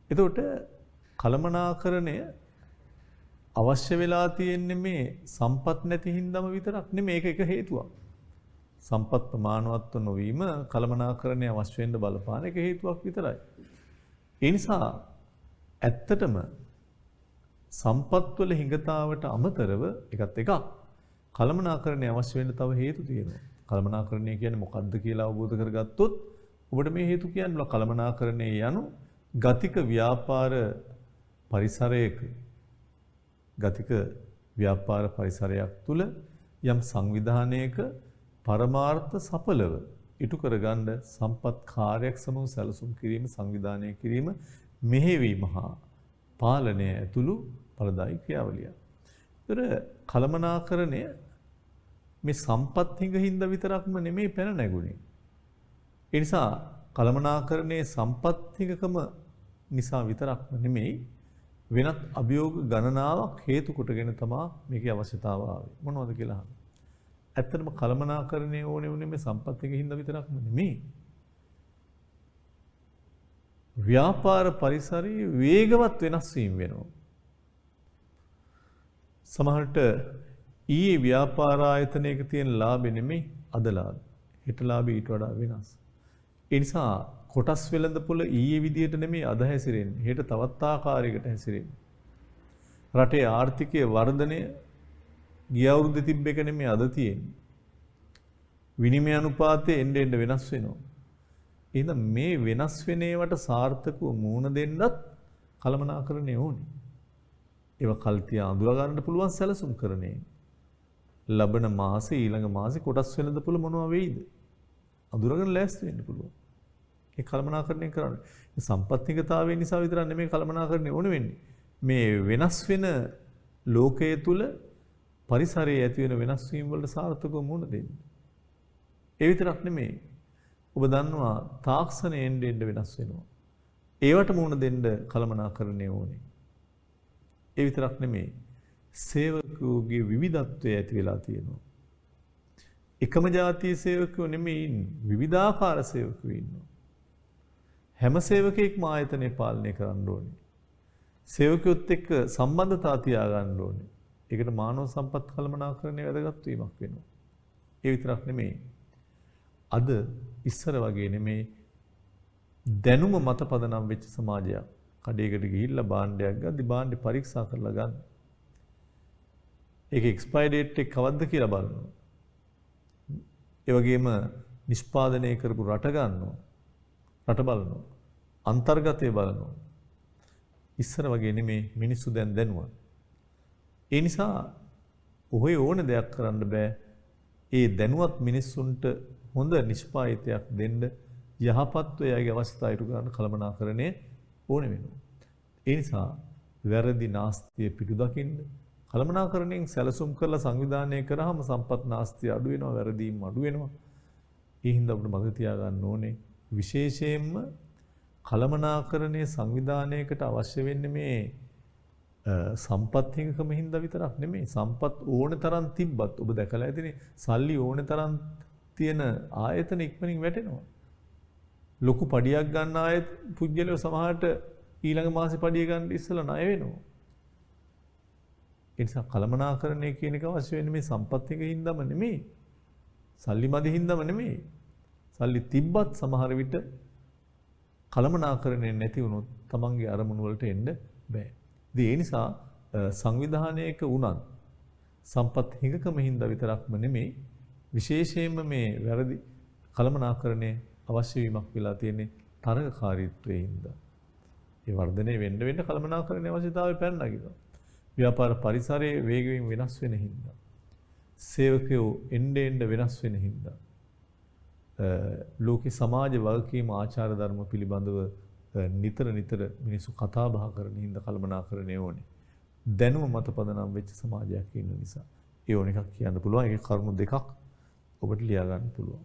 එතකොට කළමනාකරණය අවශ්‍ය වෙලා තියෙන්නේ මේ සම්පත් නැති හින්දාම විතරක් නෙමෙයි, මේක එක හේතුවක්. සම්පත් ප්‍රමාණවත් නොවීම කළමනාකරණය අවශ්‍ය වෙන්න බලපාන එක හේතුවක් විතරයි. ඒ නිසා ඇත්තටම සම්පත් වල හිඟතාවට අමතරව එකත් එකක් කළමනාකරණය අවශ්‍ය වෙන්න තව හේතු තියෙනවා. කළමනාකරණය කියන්නේ මොකක්ද කියලා අවබෝධ කරගත්තොත් ඔබට මේ හේතු කියන්න පුළුවන්. කළමනාකරණය යනු ගතික ව්‍යාපාර පරිසරයක ගතික ව්‍යාපාර පරිසරයක් තුළ යම් සංවිධානයක පරමාර්ථ සඵලව ඉටු කරගන්න සම්පත් කාර්යයක් සමග සැලසුම් කිරීම, සංවිධානය කිරීම, මෙහෙවීම හා පාලනය ඇතුළු ඵලදායී ක්‍රියාවලියක්. ඒතර කළමනාකරණය මේ සම්පත් හිඟ විතරක්ම නෙමෙයි පැන නැගුණේ. ඒ නිසා කළමනාකරණයේ සම්පත් හිඟකම නිසා විතරක්ම නෙමෙයි වෙනත් අභියෝග ගණනාවක් හේතු කොටගෙන තමයි මේකේ අවශ්‍යතාව ආවේ. මොනවද කියලා අහන්න. ඇත්තටම කළමනාකරණය ඕනේ උනේ මේ සම්පත් එක හින්දා විතරක්ම නෙමෙයි. ව්‍යාපාර පරිසරයේ වේගවත් වෙනස් වීම වෙනවා. සමහරට ඊයේ ව්‍යාපාර ආයතනයක තියෙන ලාභෙ නෙමෙයි අද ලාභ. හෙට ලාභය ඊට වඩා වෙනස්. ඒ නිසා කොටස් වෙළඳපොළ ඊයේ විදියට නෙමෙයි අද හැසිරෙන්නේ. හෙට තවත් ආකාරයකට හැසිරෙන්නේ. රටේ ආර්ථිකයේ වර්ධනය ගිය අවුරුද්දේ තිබ්බ එක නෙමෙයි අද තියෙන්නේ. විනිමය අනුපාතය එන්න එන්න වෙනස් වෙනවා. එහෙනම් මේ වෙනස් වෙන ඒවාට සාර්ථකව මුහුණ දෙන්නත් කළමනාකරණය ඕනේ. ඒවා කල්තිය අඳුර ගන්න පුළුවන් සැලසුම් කරන්නේ. ලබන මාසේ ඊළඟ මාසේ කොටස් වෙළඳපොළ මොනවා වෙයිද? අඳුරගෙන ලෑස්ති වෙන්න පුළුවන්. ඒ කළමනාකරණය කරන්න. සම්පත්තිගතාවය නිසා විතරක් නෙමෙයි කළමනාකරණය ඕන වෙන්නේ. මේ වෙනස් වෙන ලෝකයේ තුල පරිසරයේ ඇති වෙන වෙනස් වීම වලට සාර්ථකව මුහුණ දෙන්න. ඒ විතරක් නෙමෙයි. ඔබ දන්නවා තාක්ෂණය එන්න එන්න වෙනස් වෙනවා. ඒවට මුහුණ දෙන්න කළමනාකරණය ඕනේ. ඒ විතරක් නෙමෙයි. සේවකයෝගේ විවිධත්වය ඇති වෙලා තියෙනවා. එකම ජාතියේ සේවකයෝ නෙමෙයි විවිධාකාර සේවකයෝ ඉන්නවා. හැම සේවකයෙක්ම ආයතනය පාලනය කරන්න ඕනේ. සේවකයොත් එක්ක සම්බන්ධතා තියාගන්න ඕනේ. ඒකට මානව සම්පත් කළමනාකරණය වැදගත් වීමක් වෙනවා. ඒ විතරක් නෙමෙයි. අද ඉස්සර වගේ නෙමෙයි දැනුම මත පදනම් වෙච්ච සමාජයක්. කඩේකට ගිහිල්ලා භාණ්ඩයක් ගද්දි භාණ්ඩේ පරීක්ෂා කරලා ගන්න. ඒක එක්ස්පයර් ඩේට් එක කවද්ද කියලා බලනවා. ඒ වගේම නිෂ්පාදනය කරපු රට ගන්නවා. රට බලනවා. අන්තර්ගතය බලනවා. ඉස්සර වගේ නෙමේ මිනිස්සු දැන් දැනුවා. ඒ නිසා ඔහේ ඕන දෙයක් කරන්න බෑ. ඒ දැනුවත් මිනිස්සුන්ට හොඳ නිෂ්පාදිතයක් දෙන්න යහපත් වේයගේ අවස්ථා ඉටු කරන්න කළමනාකරණය ඕන වෙනවා. ඒ නිසා වැරදි නාස්තිය පිටු දකින්න කළමනාකරණයෙන් සැලසුම් කරලා සංවිධානය කරාම සම්පත් නාස්තිය අඩු වෙනවා, වැරදීම් අඩු වෙනවා. ඒ හින්දා අපිට මතක තියාගන්න ඕනේ විශේෂයෙන්ම කළමනාකරණයේ සංවිධානයකට අවශ්‍ය වෙන්නේ මේ සම්පත් හිඟකම හින්දා විතරක් නෙමෙයි. සම්පත් ඕන තරම් තිබ්බත් ඔබ දැකලා ඇතිනේ සල්ලි ඕන තරම් තියෙන ආයතන ඉක්මනින් වැටෙනවා. ලොකු පඩියක් ගන්න ආයත පුජ්‍යලෝ සමහරට ඊළඟ මාසේ පඩිය ගන්න ඉස්සලා ණය වෙනවා. ඒ නිසා කළමනාකරණය කියන එක අවශ්‍ය වෙන්නේ මේ සම්පත් එක හින්දාම නෙමෙයි. සල්ලි මදි හින්දාම නෙමෙයි. සල්ලි තිබ්බත් සමහර විට කළමනාකරණය නැති වුණොත් තමන්ගේ අරමුණු වලට එන්න බෑ. ඉතින් ඒ නිසා සංවිධානයක වුණත් සම්පත් හිඟකම හින්දා විතරක්ම නෙමෙයි විශේෂයෙන්ම මේ වැරදි කළමනාකරණය අවශ්‍ය වීමක් වෙලා තියෙන්නේ තරගකාරීත්වයේ හින්දා. ඒ වර්ධනය වෙන්න කළමනාකරණයේ අවශ්‍යතාවය පැන නගිනවා. ව්‍යාපාර පරිසරයේ වේගයෙන් වෙනස් වෙන හින්දා. සේවකයෝ එන්න වෙනස් වෙන හින්දා. ලෝකේ සමාජ වගකීම් ආචාර ධර්ම පිළිබඳව නිතර මිනිස්සු කතා බහ කරන හින්දා කළමනාකරණය ඕනේ. දැනුම මත පදනම් වෙච්ච සමාජයක් ඉන්න නිසා. ඒ ඕන එකක් කියන්න පුළුවන්. ඒක කරුණු දෙකක් ඔබට ලියා ගන්න පුළුවන්.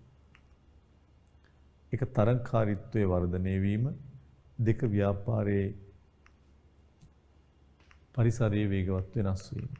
එක තරංකාරීත්වයේ වර්ධනය වීම, දෙක ව්‍යාපාරයේ පරිසරයේ වේගවත් වෙනස් වීම.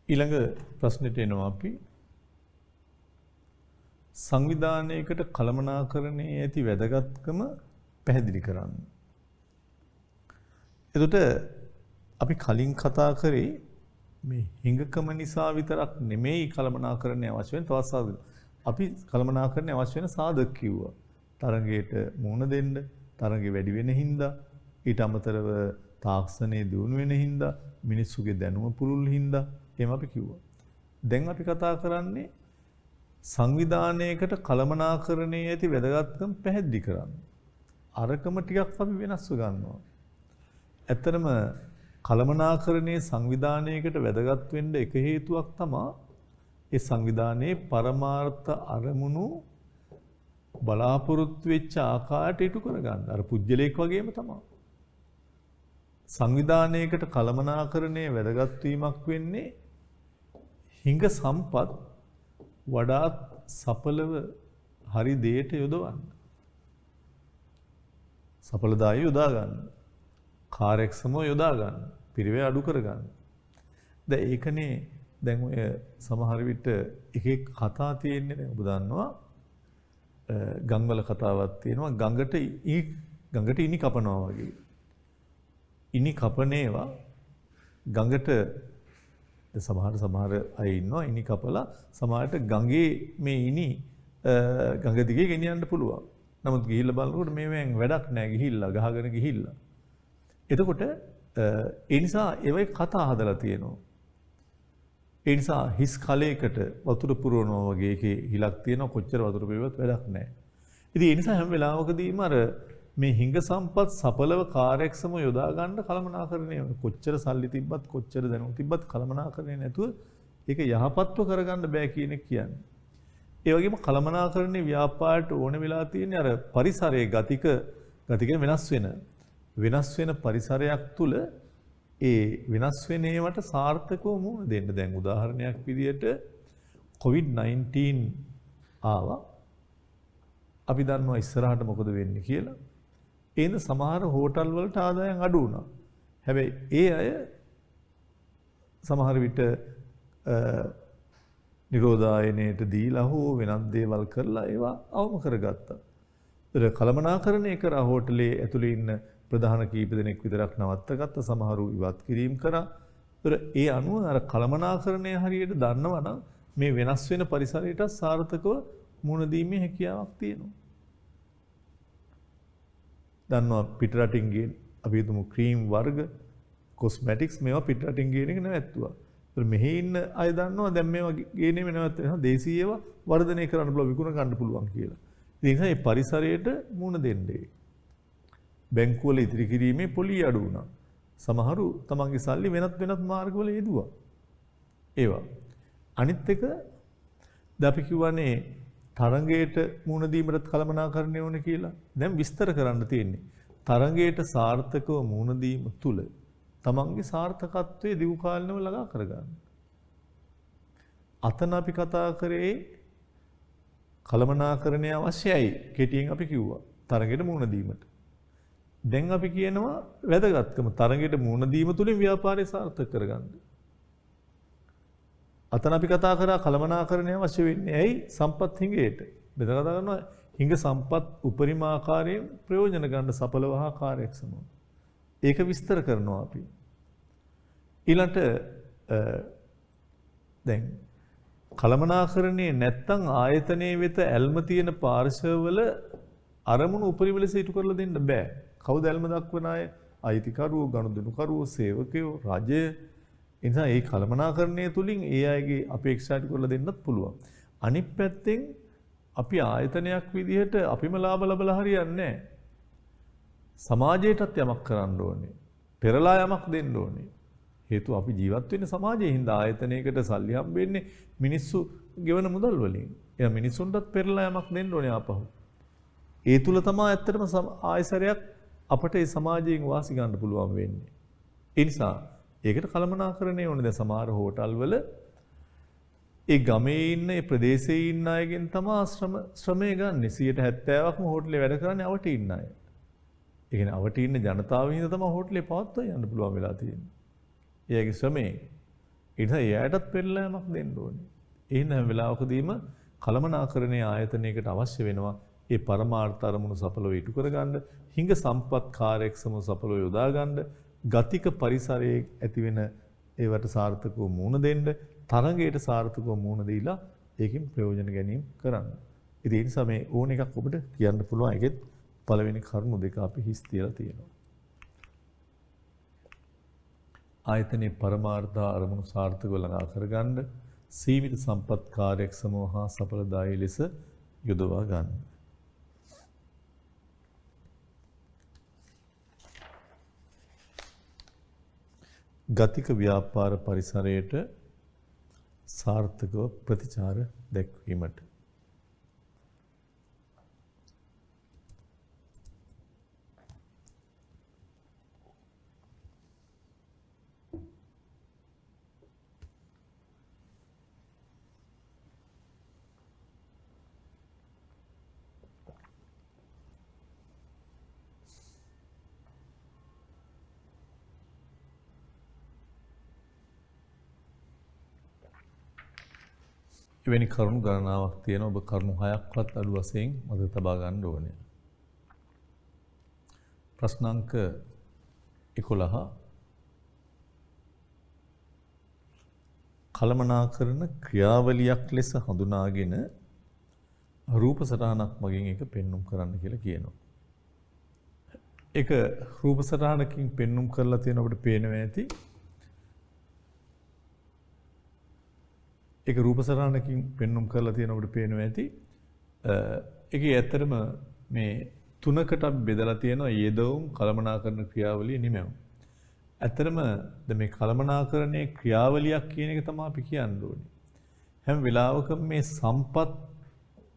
ඊළඟ ප්‍රශ්නෙට එනවා අපි සංවිධානයකට කළමනාකරණයේ ඇති වැදගත්කම පැහැදිලි කරන්න. එතකොට අපි කලින් කතා කරේ මේ හිඟකම නිසා විතරක් නෙමෙයි කළමනාකරණය අවශ්‍ය වෙන තවත් සාධක. අපි කළමනාකරණය අවශ්‍ය වෙන සාධක කිව්වා. තරඟයට මුහුණ දෙන්න, තරඟෙ වැඩි වෙන හින්දා, ඊට අමතරව තාක්ෂණයේ දියුණු වෙන හින්දා, මිනිස්සුගේ දැනුම පුළුල් හින්දා එහෙම අපි කිව්වා. දැන් අපි කතා කරන්නේ සංවිධානයකට කළමනාකරණයේ ඇති වැදගත්කම පැහැදිලි කරන්න. අරකම ටිකක් අපි වෙනස්ව ගන්නවා. ඇත්තටම කළමනාකරණයේ සංවිධානයකට වැදගත් වෙන්න එක හේතුවක් තමයි ඒ සංවිධානයේ පරමාර්ථ අරමුණු බලාපොරොත්තු වෙච්ච ආකාරයට ඉටු කරගන්න. අර පුජ්‍යලේක් වගේම තමයි. සංවිධානයකට කළමනාකරණයේ වැදගත් වීමක් වෙන්නේ හිඟ සම්පත් වඩාත් සඵලව හරි දෙයට යොදවන්න. සඵලදායී යොදා ගන්න. කාර්යක්ෂමව යොදා ගන්න. පිරිවේ අඩු කර ගන්න. දැන් ඒකනේ දැන් ඔය සමහර විට එක එක කතා තියෙන්නේ නේ ඔබ දන්නවා. ගංගවල කතාවක් තියෙනවා ගඟට ඉනි කපනවා වගේ. ඉනි කපනේවා ගඟට සමහර අය ඉන්නවා ඉනි කපලා සමහරට ගඟේ මේ ඉනි ගඟ දිගේ ගෙනියන්න පුළුවන්. නමුත් ගිහිල්ලා බලනකොට මේවෙන් වැඩක් නැහැ ගිහිල්ලා ගහගෙන ගිහිල්ලා. එතකොට ඒ නිසා ඒවයි කතා හදලා තියෙනවා. ඒ නිසා හිස් කලයකට වතුර පුරවනවා වගේ එකේ හිලක් තියෙනවා කොච්චර වතුර පිරුවත් වැඩක් නැහැ. ඉතින් ඒ නිසා හැම වෙලාවකදීම අර මේ හිඟ සම්පත් සඵලව කාර්යක්ෂම යොදා ගන්න කළමනාකරණය කොච්චර සල්ලි තිබ්බත් කොච්චර දැනුම් තිබ්බත් කළමනාකරණය නැතුව ඒක යහපත්ව කරගන්න බෑ කියන එක කියන්නේ. ඒ වගේම කළමනාකරණයේ ව්‍යාපාරයට ඕන වෙලා තියෙන්නේ අර පරිසරයේ ගතික වෙනස් වෙන පරිසරයක් තුල ඒ වෙනස් වෙන ඒවට සාර්ථකව මුහුණ දෙන්න. දැන් උදාහරණයක් විදියට COVID-19 ආවා. අපි දන්නවා ඉස්සරහට මොකද වෙන්නේ කියලා. ඒන සමහර හෝටල් වලට ආදායම් අඩු වුණා. හැබැයි ඒ අය සමහර විට නිරෝධායනයට දීලා හෝ වෙනත් දේවල් කරලා ඒවා අවම කරගත්තා. ඒතර කළමනාකරණය කරා හෝටලේ ඇතුලේ ඉන්න ප්‍රධාන කීප දෙනෙක් විතරක් නවත්තගත්ත සමහරු ඉවත් කිරීම කරා. ඒතර ඒ අනුව අර කළමනාකරණය හරියට දන්නවනම් මේ වෙනස් වෙන පරිසරයට සාර්ථකව මුහුණ දීමේ හැකියාවක් තියෙනවා. දන්නවා පිටරටින් ගේන අපි හිතමු ක්‍රීම් වර්ග කොස්මැටික්ස් මේවා පිටරටින් ගේන එක නැවැත්තුවා. ඒතර මෙහි ඉන්න අය දන්නවා දැන් මේවා ගේන්නේ නැවැත්තුවා. දේශීයව වර්ධනය කරන්න පුළුවන් විකුණ ගන්න පුළුවන් කියලා. ඒ නිසා මේ පරිසරයට මුහුණ දෙන්නේ. බැංකුවල ඉදිරි කිරීමේ පොලි අඩු වුණා. සමහරු තමන්ගේ සල්ලි වෙනත් මාර්ගවල යෙදුවා. ඒවා. අනිත් එක අපි කියවනේ තරංගයට මුහුණ දීමට කළමනාකරණය ඕන කියලා. දැන් විස්තර කරන්න තියෙන්නේ. තරංගයට සාර්ථකව මුහුණ දීම තුල තමන්ගේ සාර්ථකත්වයේ දිගු කාලිනව ළඟා කරගන්න. අතන අපි කතා කරේ කළමනාකරණය අවශ්‍යයි. කෙටියෙන් අපි කිව්වා තරංගයට මුහුණ දීමට. දැන් අපි කියනවා වැදගත්කම තරංගයට මුහුණ දීම තුලින් ව්‍යාපාරය සාර්ථක කරගන්න. අතන අපි කතා කරා කළමනාකරණය අවශ්‍ය වෙන්නේ ඇයි සම්පත් හිඟයට. මෙතන කතා කරනවා හිඟ සම්පත් උපරිම ආකාරයෙන් ප්‍රයෝජන ගන්න සඵලව හා කාර්යක්ෂමව. ඒක විස්තර කරනවා අපි. ඊළඟට දැන් කළමනාකරණයේ නැත්තම් ආයතනයේ වෙත ඇල්ම තියෙන පාර්ශවවල අරමුණු උපරිම ලෙස ඉටු කරලා දෙන්න බෑ. කවුද ඇල්ම දක්වන අය? අයිතිකරුවෝ, ගනුදෙනුකරුවෝ, සේවකයෝ, රජය. ඒ නිසා මේ කළමනාකරණය තුලින් ඒ අයගේ අපේක්ෂා ඉටු කරලා දෙන්නත් පුළුවන්. අනිත් පැත්තෙන් අපි ආයතනයක් විදිහට අපිම ලාභ ලබලා හරියන්නේ නැහැ. සමාජයටත් යමක් කරන්න ඕනේ. පෙරලා යමක් දෙන්න ඕනේ. හේතුව අපි ජීවත් වෙන්නේ සමාජයේ හින්දා ආයතනයකට සල්ලි හම්බෙන්නේ මිනිස්සු ගෙවන මුදල් වලින්. එයා මිනිස්සුන්ටත් පෙරලා යමක් දෙන්න ඕනේ ආපහු. ඒ තුල තමයි ඇත්තටම ආයසරයක් අපට ඒ සමාජයෙන් වාසි ගන්න පුළුවන් වෙන්නේ. ඒ නිසා ඒකට කළමනාකරණය ඕනේ. දැන් සමහර හෝටල් වල ඒ ගමේ ඉන්න ඒ ප්‍රදේශයේ ඉන්න අයගෙන් තමයි ශ්‍රමය ගන්න. 70%ක්ම හෝටලේ වැඩ කරන්නේ අවට ඉන්න අය. ඒ කියන්නේ අවට ඉන්න ජනතාව හින්දා තමයි හෝටලේ පවත්වා යන්න පුළුවන් වෙලා තියෙන්නේ. එයාගේ ශ්‍රමය. ඒ නිසා එයාටත් පෙරලෑමක් දෙන්න ඕනේ. ඒ හැම වෙලාවකදීම කළමනාකරණයේ ආයතනයකට අවශ්‍ය වෙනවා ඒ පරමාර්ථ අරමුණු සඵලව ඉටු කරගන්න, හිඟ සම්පත් කාර්යක්ෂමව සඵලව යොදා ගන්න, ගතික පරිසරයේ ඇතිවෙන ඒවට සාර්ථකව මුහුණ දෙන්න, තරංගයට සාර්ථකව මුහුණ දීලා ඒකෙන් ප්‍රයෝජන ගැනීම කරන්න. ඉතින් ඒ නිසා මේ ඕන එකක් ඔබට කියන්න පුළුවන්. ඒකෙත් පළවෙනි කරුණු දෙක අපි හිස් තියලා තියෙනවා. ආයතනයේ පරමාර්ථ අරමුණු සාර්ථකව ළඟා කරගන්න, සීමිත සම්පත් කාර්යක්ෂමව හා සඵලදායී ලෙස යොදවා ගන්න. ගතික ව්‍යාපාර පරිසරයට සාර්ථකව ප්‍රතිචාර දැක්වීමට එවැනි කරුණු ගණනාවක් තියෙනවා. ඔබ කරුණු 6ක්වත් අඩු වශයෙන් මතක තබා ගන්න ඕනේ. ප්‍රශ්නාංක 11 කළමනාකරන ක්‍රියාවලියක් ලෙස හඳුනාගෙන රූප සටහනක් මගින් ඒක පෙන්눔 කරන්න කියලා කියනවා. ඒක රූප සටහනකින් පෙන්눔 කරලා තියෙන අපිට පේනවා ඇති. ඒක රූප සටහනකින් පෙන්눔 කරලා තියෙන අපිට පේනවා ඇති. ඒකේ ඇත්තටම මේ තුනකට අපි බෙදලා තියෙනවා යෙදවුම් කළමනාකරන ක්‍රියාවලිය නිමැවුම්. ඇත්තටම මේ කළමනාකරණයේ ක්‍රියාවලියක් කියන එක තමයි අපි කියන්න ඕනේ. හැම වෙලාවකම මේ සම්පත්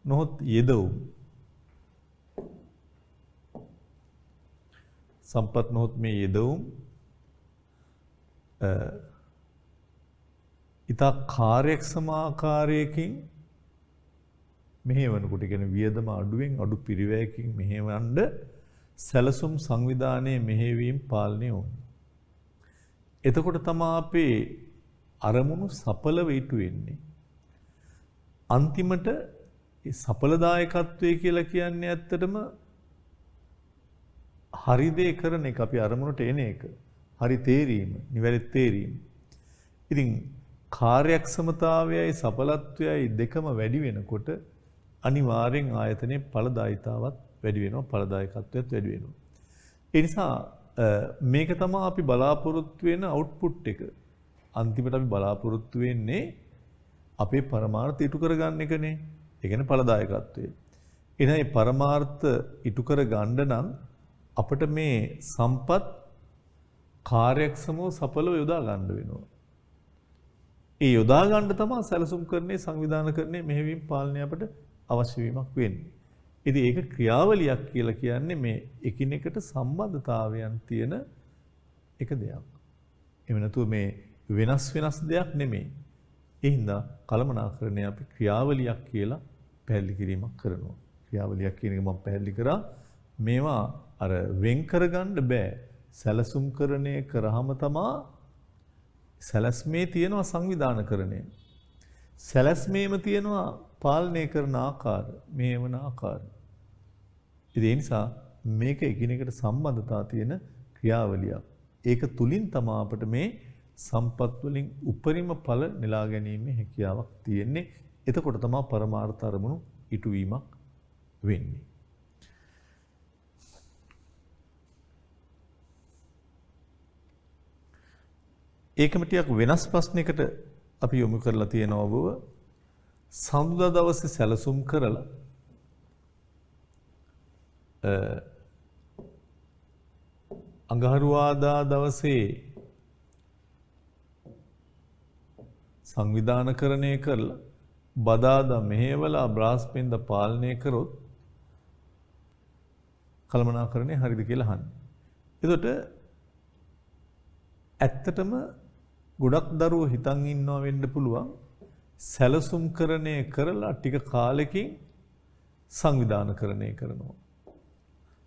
නොහොත් යෙදවුම් සම්පත් නොහොත් මේ යෙදවුම් ඉතා කාර්යක්ෂම ආකාරයකින් මෙහෙවනකොට කියන්නේ වියදම අඩුවෙන් අඩු පිරිවැයකින් මෙහෙවන්න සැලසුම් සංවිධානයේ මෙහෙවීම පාලනය වුණා. එතකොට තමයි අපේ අරමුණු සඵලව ඉටු වෙන්නේ. අන්තිමට මේ සඵලදායකත්වය කියලා කියන්නේ ඇත්තටම හරි දේ කරන එක, අපි අරමුණට එන එක, හරි තේරීම, නිවැරදි තේරීම. ඉතින් කාර්යක්ෂමතාවයයි සඵලත්වයයි දෙකම වැඩි වෙනකොට අනිවාර්යෙන් ආයතනයේ ඵලදායිතාවත් වැඩි වෙනවා, ඵලදායකත්වයත් වැඩි වෙනවා. ඒ නිසා මේක තමයි අපි බලාපොරොත්තු වෙන අවුට්පුට් එක. අන්තිමට අපි බලාපොරොත්තු වෙන්නේ අපේ පරමාර්ථ ඉටු කරගන්න එකනේ. ඒ කියන්නේ ඵලදායකත්වය. එහෙනම් මේ පරමාර්ථ ඉටු කර ගන්න නම් අපිට මේ සම්පත් කාර්යක්ෂමව සඵලව යොදා ගන්න වෙනවා. ඒ යොදා ගන්න තමයි සැලසුම් කරන්නේ, සංවිධානය කරන්නේ, මෙහෙවීම පාලනය අපිට අවශ්‍ය වීමක් වෙන්නේ. ඉතින් ඒක ක්‍රියාවලියක් කියලා කියන්නේ මේ එකිනෙකට සම්බන්ධතාවයන් තියෙන එක දෙයක්. එහෙම නැතුව මේ වෙනස් දෙයක් නෙමෙයි. ඒ හින්දා කළමනාකරණය අපි ක්‍රියාවලියක් කියලා පැහැදිලි කිරීමක් කරනවා. ක්‍රියාවලියක් කියන එක මම පැහැදිලි කරා. මේවා අර වෙන් කරගන්න බෑ. සැලසුම්කරණය කරාම තමයි සැලැස්මේ තියෙනවා සංවිධානකරණය. සැලැස්මේම තියෙනවා පාලනය කරන ආකාර, මේවන ආකාර. ඒ නිසා මේක එකිනෙකට සම්බන්ධතා තියෙන ක්‍රියාවලියක්. ඒක තුලින් තමයි අපිට මේ සම්පත් වලින් උපරිම ඵල නෙලා ගැනීමේ හැකියාවක් තියෙන්නේ. එතකොට තමයි පරමාර්ථ අරමුණු ඉටු වීමක් වෙන්නේ. ඒකම ටිකක් වෙනස් ප්‍රශ්නයකට අපි යොමු කරලා තියෙනවා බව. සඳුදා දවසේ සැලසුම් කරලා අඟහරුවාදා දවසේ සංවිධානකරණය කරලා බදාදා මෙහෙवला බ්‍රහස්පතින්දා පාලනය කරොත් කළමනාකරණය හරිද කියලා අහන්නේ. එතකොට ඇත්තටම ගොඩක් දරුවෝ හිතන් ඉන්නවා වෙන්න පුළුවන් සැලසුම්කරණය කරලා ටික කාලෙකින් සංවිධානකරණය කරනවා.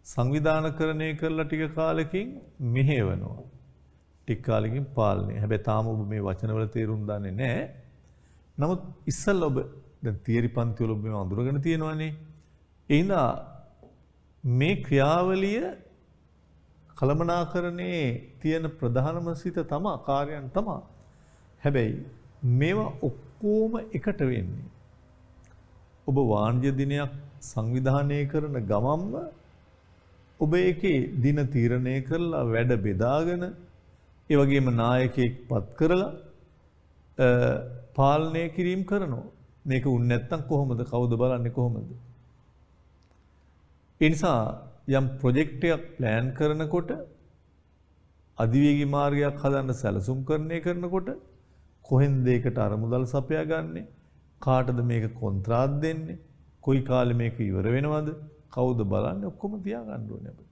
සංවිධානකරණය කරලා ටික කාලෙකින් මෙහෙවනවා. ටික කාලෙකින් පාලනය. හැබැයි තාම ඔබ මේ වචනවල තේරුම් දන්නේ නැහැ. නමුත් ඉස්සෙල්ලා ඔබ දැන් තියරි පන්ති වල ඔබ මේ අඳුරගෙන තියෙනවානේ. එහෙනම් මේ ක්‍රියාවලිය කළමනාකරණයේ තියෙන ප්‍රධානම සිත තමයි කාර්යයන් තමයි. හැබැයි මේවා ඔක්කොම එකට වෙන්නේ. ඔබ වාණිජ්‍ය දිනයක් සංවිධානය කරන ගමන්ම ඔබ ඒකේ දින තීරණය කරලා වැඩ බෙදාගෙන ඒ වගේම නායකයෙක් පත් කරලා පාලනය කිරීම කරනවා. මේක උන් නැත්තම් කොහොමද? කවුද බලන්නේ කොහොමද? ඒ නිසා යම් ප්‍රොජෙක්ට් එකක් ප්ලෑන් කරනකොට අධිවේගී මාර්ගයක් හදන්න සැලසුම්කරණය කරනකොට කොහෙන්ද ඒකට අරමුදල් සපයා ගන්නෙ? කාටද මේක කොන්ත්‍රාත් දෙන්නේ? කොයි කාලෙ මේක ඉවර වෙනවද? කවුද බලන්නේ? ඔක්කොම තියා ගන්න ඕනේ අපිට.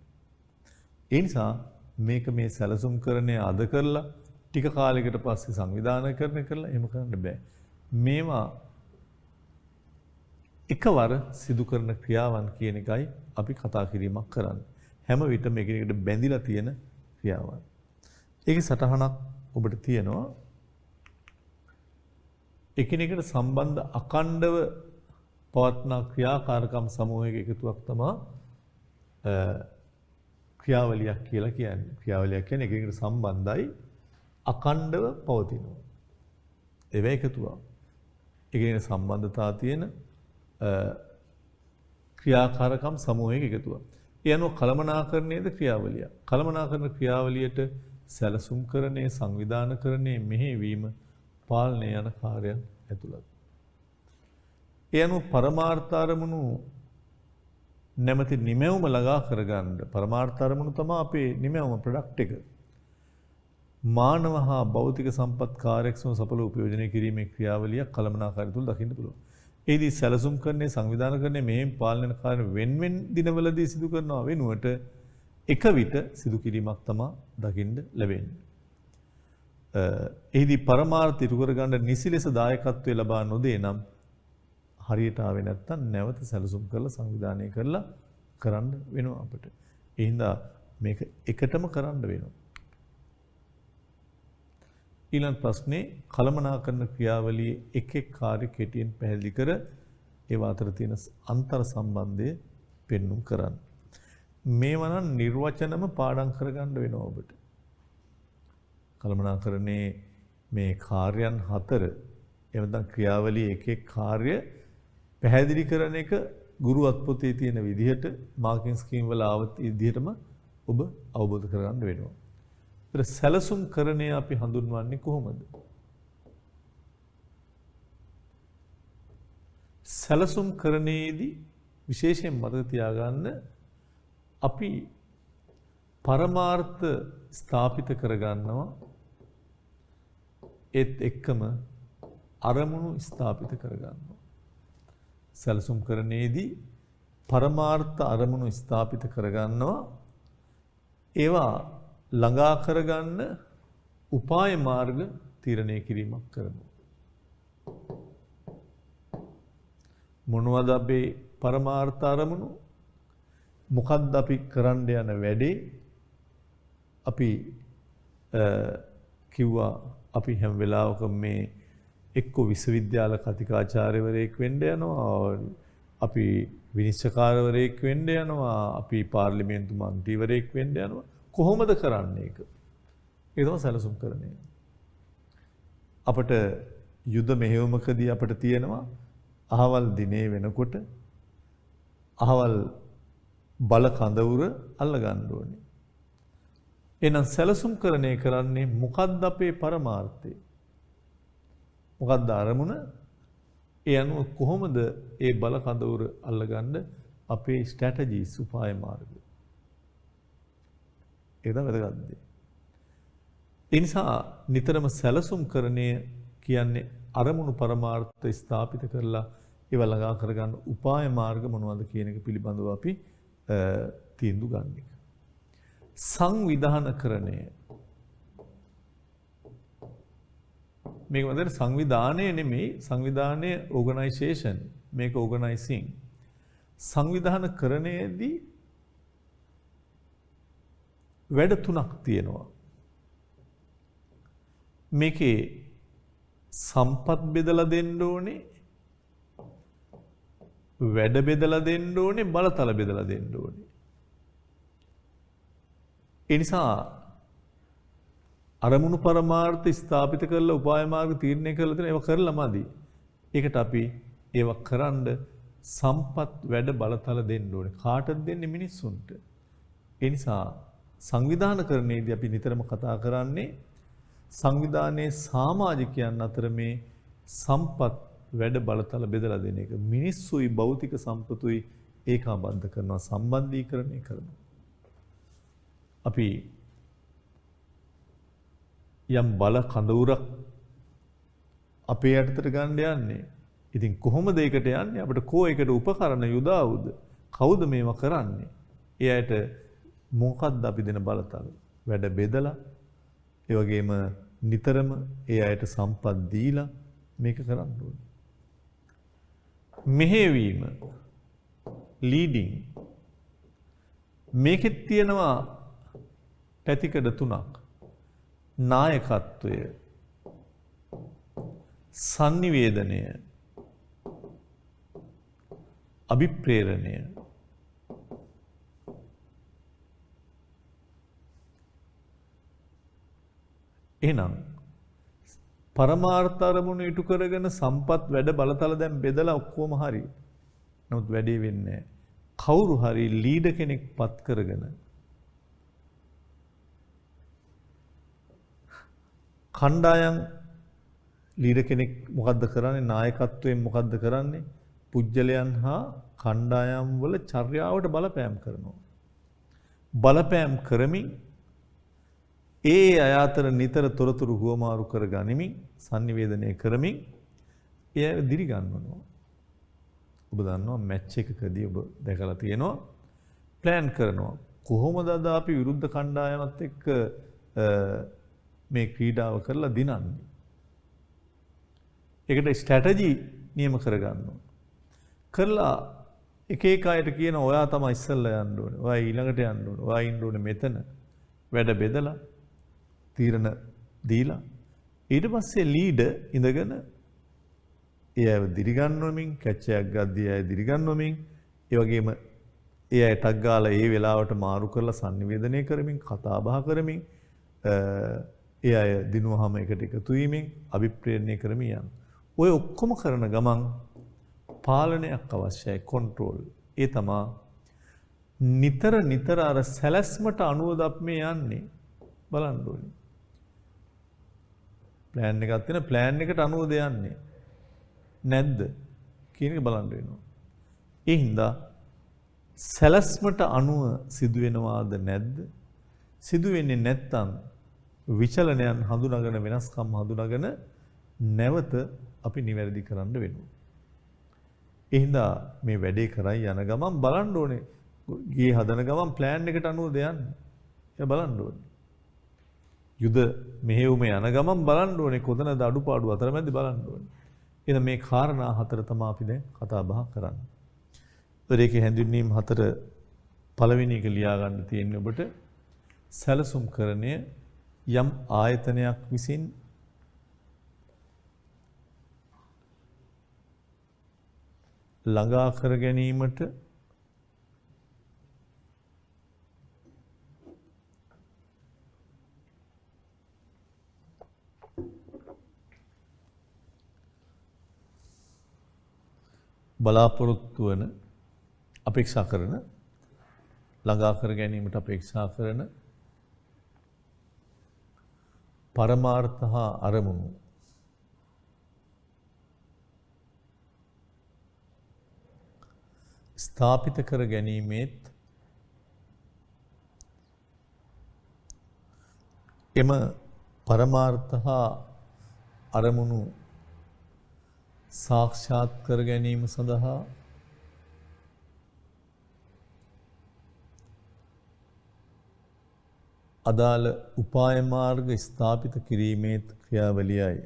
ඒ නිසා මේක මේ සැලසුම්කරණය අද කරලා ටික කාලයකට පස්සේ සංවිධානකරණය කරලා එහෙම කරන්න බෑ. මේවා එකවර සිදු කරන ක්‍රියාවන් කියන එකයි අපි කතා කිරීමක් කරන්නේ. හැම විටම එකිනෙකට බැඳිලා තියෙන ක්‍රියාවන්. ඒකේ සටහනක් ඔබට තියෙනවා. එකිනෙකට සම්බන්ධ අකණ්ඩව පවත්නා ක්‍රියාකාරකම් සමූහයක එකතුවක් තමයි ක්‍රියාවලියක් කියලා කියන්නේ. ක්‍රියාවලියක් කියන්නේ එකිනෙකට සම්බන්ධයි අකණ්ඩව පවතිනවා. ඒවා එකතුවක්. එකිනෙකට සම්බන්ධතා තියෙන ක්‍රියාකාරකම් සමූහයක එකතුවක්. ඒ අනුව කළමනාකරණයේද ක්‍රියාවලිය. කළමනාකරණ ක්‍රියාවලියට සැලසුම්කරණය, සංවිධානකරණය, මෙහෙයවීම, පාලනය යන කාර්යයන් ඇතුළත්. ඒ අනුව පරමාර්ථ අරමුණු නැමැති නිමැවුම ළඟා කරගන්න පරමාර්ථ අරමුණු තමයි අපේ නිමැවුම ප්‍රොඩක්ට් එක. මානව හා භෞතික සම්පත් කාර්යක්ෂම සඵල උපයෝජනය කිරීමේ ක්‍රියාවලිය කළමනාකාරය තුළ දකින්න පුළුවන්. ඒදී සැලසුම්කරණය, සංවිධානකරණය, මෙහෙයුම්, පාලන කාර්ය වෙන්වෙන් දිනවලදී සිදු කරනවා වෙනුවට එක විට සිදු කිරීමක් තමයි දකින්න ලැබෙන්නේ. එහිදී පරමාර්ථ ඉටු කරගන්න නිසි ලෙස දායකත්වය ලබා නොදේ නම් හරියට ආවේ නැත්තම් නැවත සැලසුම් කරලා සංවිධානය කරලා කරන්න වෙනවා අපිට. ඒ හින්දා මේක එකටම කරන්න වෙනවා. ඊළඟ ප්‍රශ්නේ කළමනාකරන ක්‍රියාවලියේ එක් එක් කාර්ය කෙටියෙන් පැහැදිලි කර ඒවා අතර තියෙන අන්තර් සම්බන්ධය පෙන්눔 කරන්න. මේවා නම් නිර්වචනම පාඩම් කරගන්න වෙනවා ඔබට. කළමනාකරණේ මේ කාර්යයන් 4 එවනම් ක්‍රියාවලියේ එක එක් කාර්ය පැහැදිලි කරන එක ගුරු අත්පොතේ තියෙන විදිහට මාකින් ස්කීම් වල ආවත් විදිහටම ඔබ අවබෝධ කරගන්න වෙනවා. ඒතර සැලසුම් කරණය අපි හඳුන්වන්නේ කොහොමද? සැලසුම් කරණයේදී විශේෂයෙන් මතක තියාගන්න අපි පරමාර්ථ ස්ථාපිත කරගන්නවා ඒත් එක්කම අරමුණු ස්ථාපිත කරගන්නවා. සැලසුම් කරණයේදී පරමාර්ථ අරමුණු ස්ථාපිත කරගන්නවා. ඒවා ළඟා කරගන්න උපාය මාර්ග තීරණය කිරීමක් කරනවා. මොනවද අපේ පරමාර්ථ අරමුණු? මොකක්ද අපි කරන්න යන වැඩේ? අපි කිව්වා අපි හැම වෙලාවකම මේ එක්ක විශ්වවිද්‍යාල කතිකාචාර්යවරයෙක් වෙන්න යනවා, අපි විනිශ්චයකාරවරයෙක් වෙන්න යනවා, අපි පාර්ලිමේන්තු මන්ත්‍රීවරයෙක් වෙන්න යනවා. කොහොමද කරන්නේ ඒක? ඒක තමයි සැලසුම් කරන්නේ. අපිට යුද මෙහෙයුමකදී අපිට තියෙනවා අහවල් දිනේ වෙනකොට අහවල් බල කඳවුර අල්ල ගන්න ඕනේ. එහෙනම් සැලසුම්කරණය කරන්නේ මොකද්ද අපේ පරමාර්ථය? මොකද්ද අරමුණ? ඒ අනුව කොහොමද ඒ බල කඳවුර අල්ලගන්න අපේ ස්ට්‍රැටජිස් උපාය මාර්ග? ඒක තමයි වැදගත් දේ. ඒ නිසා නිතරම සැලසුම්කරණය කියන්නේ අරමුණු පරමාර්ථ ස්ථාපිත කරලා ඒව ළඟා කරගන්න උපාය මාර්ග මොනවද කියන එක පිළිබඳව අපි තීන්දුව ගන්න එක. සංවිධානකරණය. මේක මතක සංවිධානය නෙමෙයි, සංවිධානය ඕගනයිසේෂන්, මේක ඕගනයිසිං. සංවිධානකරණයේදී වැඩ තුනක් තියෙනවා. මේකේ සම්පත් බෙදලා දෙන්න ඕනේ, වැඩ බෙදලා දෙන්න ඕනේ, බලතල බෙදලා දෙන්න ඕනේ. ඒ නිසා අරමුණු පරමාර්ථ ස්ථාපිත කරලා උපාය මාර්ග තීරණය කරලා තියෙන ඒවා කරලාමදි. ඒකට අපි ඒවා කරන්න සම්පත් වැඩ බලතල දෙන්න ඕනේ. කාටද දෙන්නේ? මිනිස්සුන්ට. ඒ නිසා සංවිධානකරණයේදී අපි නිතරම කතා කරන්නේ සංවිධානයේ සමාජිකයන් අතර මේ සම්පත් වැඩ බලතල බෙදලා දෙන එක. මිනිස්සුයි භෞතික සම්පතුයි ඒකාබද්ධ කරනවා, සම්බන්ධීකරණය කරනවා. අපි යම් බල කඳවුරක් අපේ යටතට ගන්න යන්නේ. ඉතින් කොහොමද ඒකට යන්නේ? අපිට කෝ එකට උපකරණ යොදාවුද? කවුද මේවා කරන්නේ? එයාට මොකක්ද අපි දෙන බලතල? වැඩ බෙදලා, ඒ වගේම නිතරම ඒ අයට සම්පත් දීලා මේක කරන්න ඕනේ. මෙහෙවීම, ලීඩින්. මේකෙත් තියෙනවා පැතිකඩ තුනක්. නායකත්වය, sannivedanaya අභිප්‍රේරණය එහෙනම් පරමාර්ථ අරමුණු ඉටු කරගෙන සම්පත් වැඩ බලතල දැන් බෙදලා ඔක්කොම හරි. නමුත් වැඩේ වෙන්නේ කවුරු හරි ලීඩර් කෙනෙක් පත් කරගෙන කණ්ඩායම් ලීඩර් කෙනෙක් මොකද්ද කරන්නේ? නායකත්වයෙන් මොකද්ද කරන්නේ? පුජ්‍යලයන් හා කණ්ඩායම් වල චර්යාවට බලපෑම් කරනවා. බලපෑම් කරමින් ඒ අය අතර නිතර තොරතුරු හුවමාරු කර ගනිමින් sannivedanaya කරමින් ඒ දිරි ගන්නවා. ඔබ දන්නවා මැච් එකකදී ඔබ දැකලා තියෙනවා ප්ලෑන් කරනවා කොහොමද අද අපි විරුද්ධ කණ්ඩායමත් එක්ක මේ ක්‍රීඩාව කරලා දිනන්නේ. ඒකට ස්ට්‍රැටජි නියම කරගන්නවා. කරලා එක එක අයට කියන ඔයා තමයි ඉස්සෙල්ලා යන්න ඕනේ. ඔයා ඊළඟට යන්න ඕනේ. ඔයා ඉන්න ඕනේ මෙතන. වැඩ බෙදලා තීරණ දීලා ඊට පස්සේ ලීඩර් ඉඳගෙන ඒ අය දිරි ගන්නවමින් කැච් එකක් ගද්දී අය දිරි ගන්නවමින් ඒ වගේම ඒ අය ටක් ගාලා ඒ වෙලාවට මාරු කරලා sannivedanaya කරමින් කතා බහ කරමින් ඒ අය දිනුවහම එකට එකතු වීමෙන් අභිප්‍රේරණය කරමින් යන. ඔය ඔක්කොම කරන ගමන් පාලනයක් අවශ්‍යයි කන්ට්‍රෝල්. ඒ තමා නිතර අර සැලැස්මට අනුව මේ යන්නේ බලන්න ඕනේ. ප්ලෑන් එකක් තියෙන ප්ලෑන් එකට අනුවද යන්නේ නැද්ද කියන එක බලන්න වෙනවා. ඒ හින්දා සැලැස්මට අනුව සිදු වෙනවාද නැද්ද? සිදු වෙන්නේ නැත්නම් විචලනයන් හඳුනාගෙන වෙනස්කම් හඳුනාගෙන නැවත අපි නිවැරදි කරන්න වෙනවා. ඒ හින්දා මේ වැඩේ කරයි යන ගමන් බලන්න ඕනේ. ගේ හදන ගමන් ප්ලෑන් එකට අනුවද යන්නේ. ඒක බලන්න ඕනේ. යුද මෙහෙයුම යන ගමන් බලන්න ඕනේ කොතනද අඩුපාඩු අතරමැද බලන්න ඕනේ. එහෙනම් මේ කාරණා හතර තමයි අපි දැන් කතා බහ කරන්නේ. ඒකේ හැඳින්වීම් හතර පළවෙනි එක ලියා ගන්න තියෙන්නේ ඔබට සැලසුම් කරණය යම් ආයතනයක් විසින් ළඟා කර ගැනීමට බලාපොරොත්තු වන අපේක්ෂා කරන ළඟා කර ගැනීමට අපේක්ෂා කරන පරමාර්ථ හා අරමුණු ස්ථාපිත කර ගැනීමෙත් එම පරමාර්ථ හා අරමුණු සාක්ෂාත් කර ගැනීම සඳහා අදාළ උපාය මාර්ග ස්ථාපිත කිරීමේ ක්‍රියාවලියයි.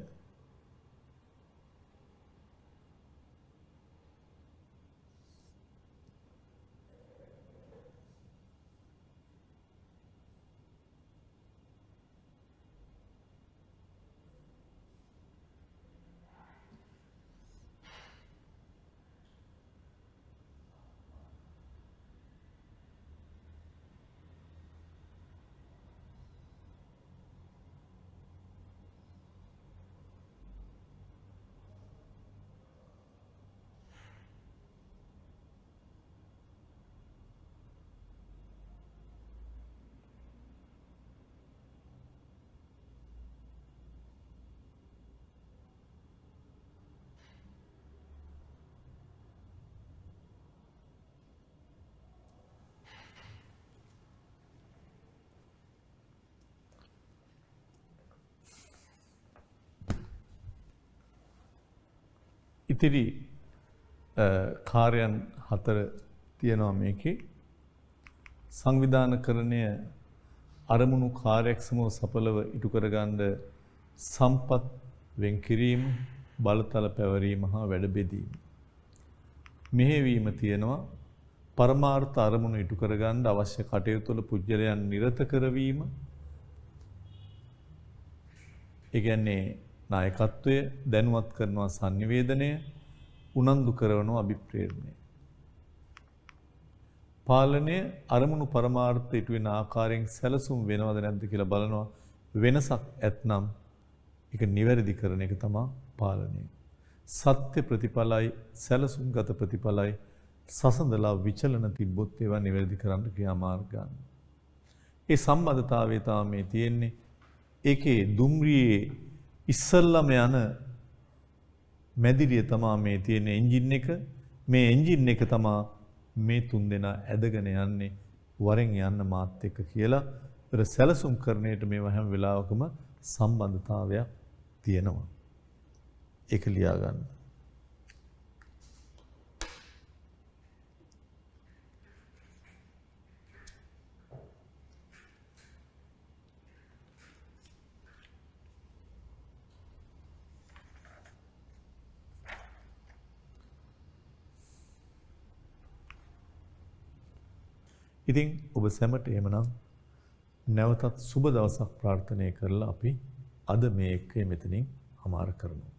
ඉතිරි කාර්යයන් හතර තියෙනවා මේකේ. සංවිධානකරණය අරමුණු කාර්යක්ෂමව සඵලව ඉටු කරගන්න සම්පත් වෙන් කිරීම, බලතල පැවරීම හා වැඩ බෙදීම. මෙහෙවීම තියෙනවා පරමාර්ථ අරමුණු ඉටු කරගන්න අවශ්‍ය කටයුතු වල පුජ්‍යලයන් නිරත කරවීම. ඒ කියන්නේ නායකත්වය දැනුවත් කරනවා sannivedanaya උනන්දු කරනවා අභිප්‍රේරණය. පාලනය අරමුණු පරමාර්ථ ඉටු වෙන ආකාරයෙන් සැලසුම් වෙනවද නැද්ද කියලා බලනවා. වෙනසක් ඇතනම් ඒක නිවැරදි කරන එක තමයි පාලනය. සත්‍ය ප්‍රතිඵලයි සැලසුම්ගත ප්‍රතිඵලයි සසඳලා විචලන තිබ්බොත් ඒවා නිවැරදි කරන්න ක්‍රියාමාර්ග ගන්න. ඒ සම්බන්ධතාවය තමයි මේ තියෙන්නේ. ඒකේ දුම්රියේ ඉස්සල්ලාම යන මැදිරිය තමයි මේ තියෙන එන්ජින් එක. මේ එන්ජින් එක තමයි මේ තුන් දෙනා ඇදගෙන යන්නේ වරෙන් යන්න මාත් එක්ක කියලා. ඒතර සැලසුම් කරණයට මේවා හැම වෙලාවකම සම්බන්ධතාවයක් තියෙනවා. ඒක ලියා ගන්න. ඉතින් ඔබ සැමට එහෙමනම් නැවතත් සුබ දවසක් ප්‍රාර්ථනා කරලා අපි අද මේ එක්කේ මෙතනින් හමාර කරමු.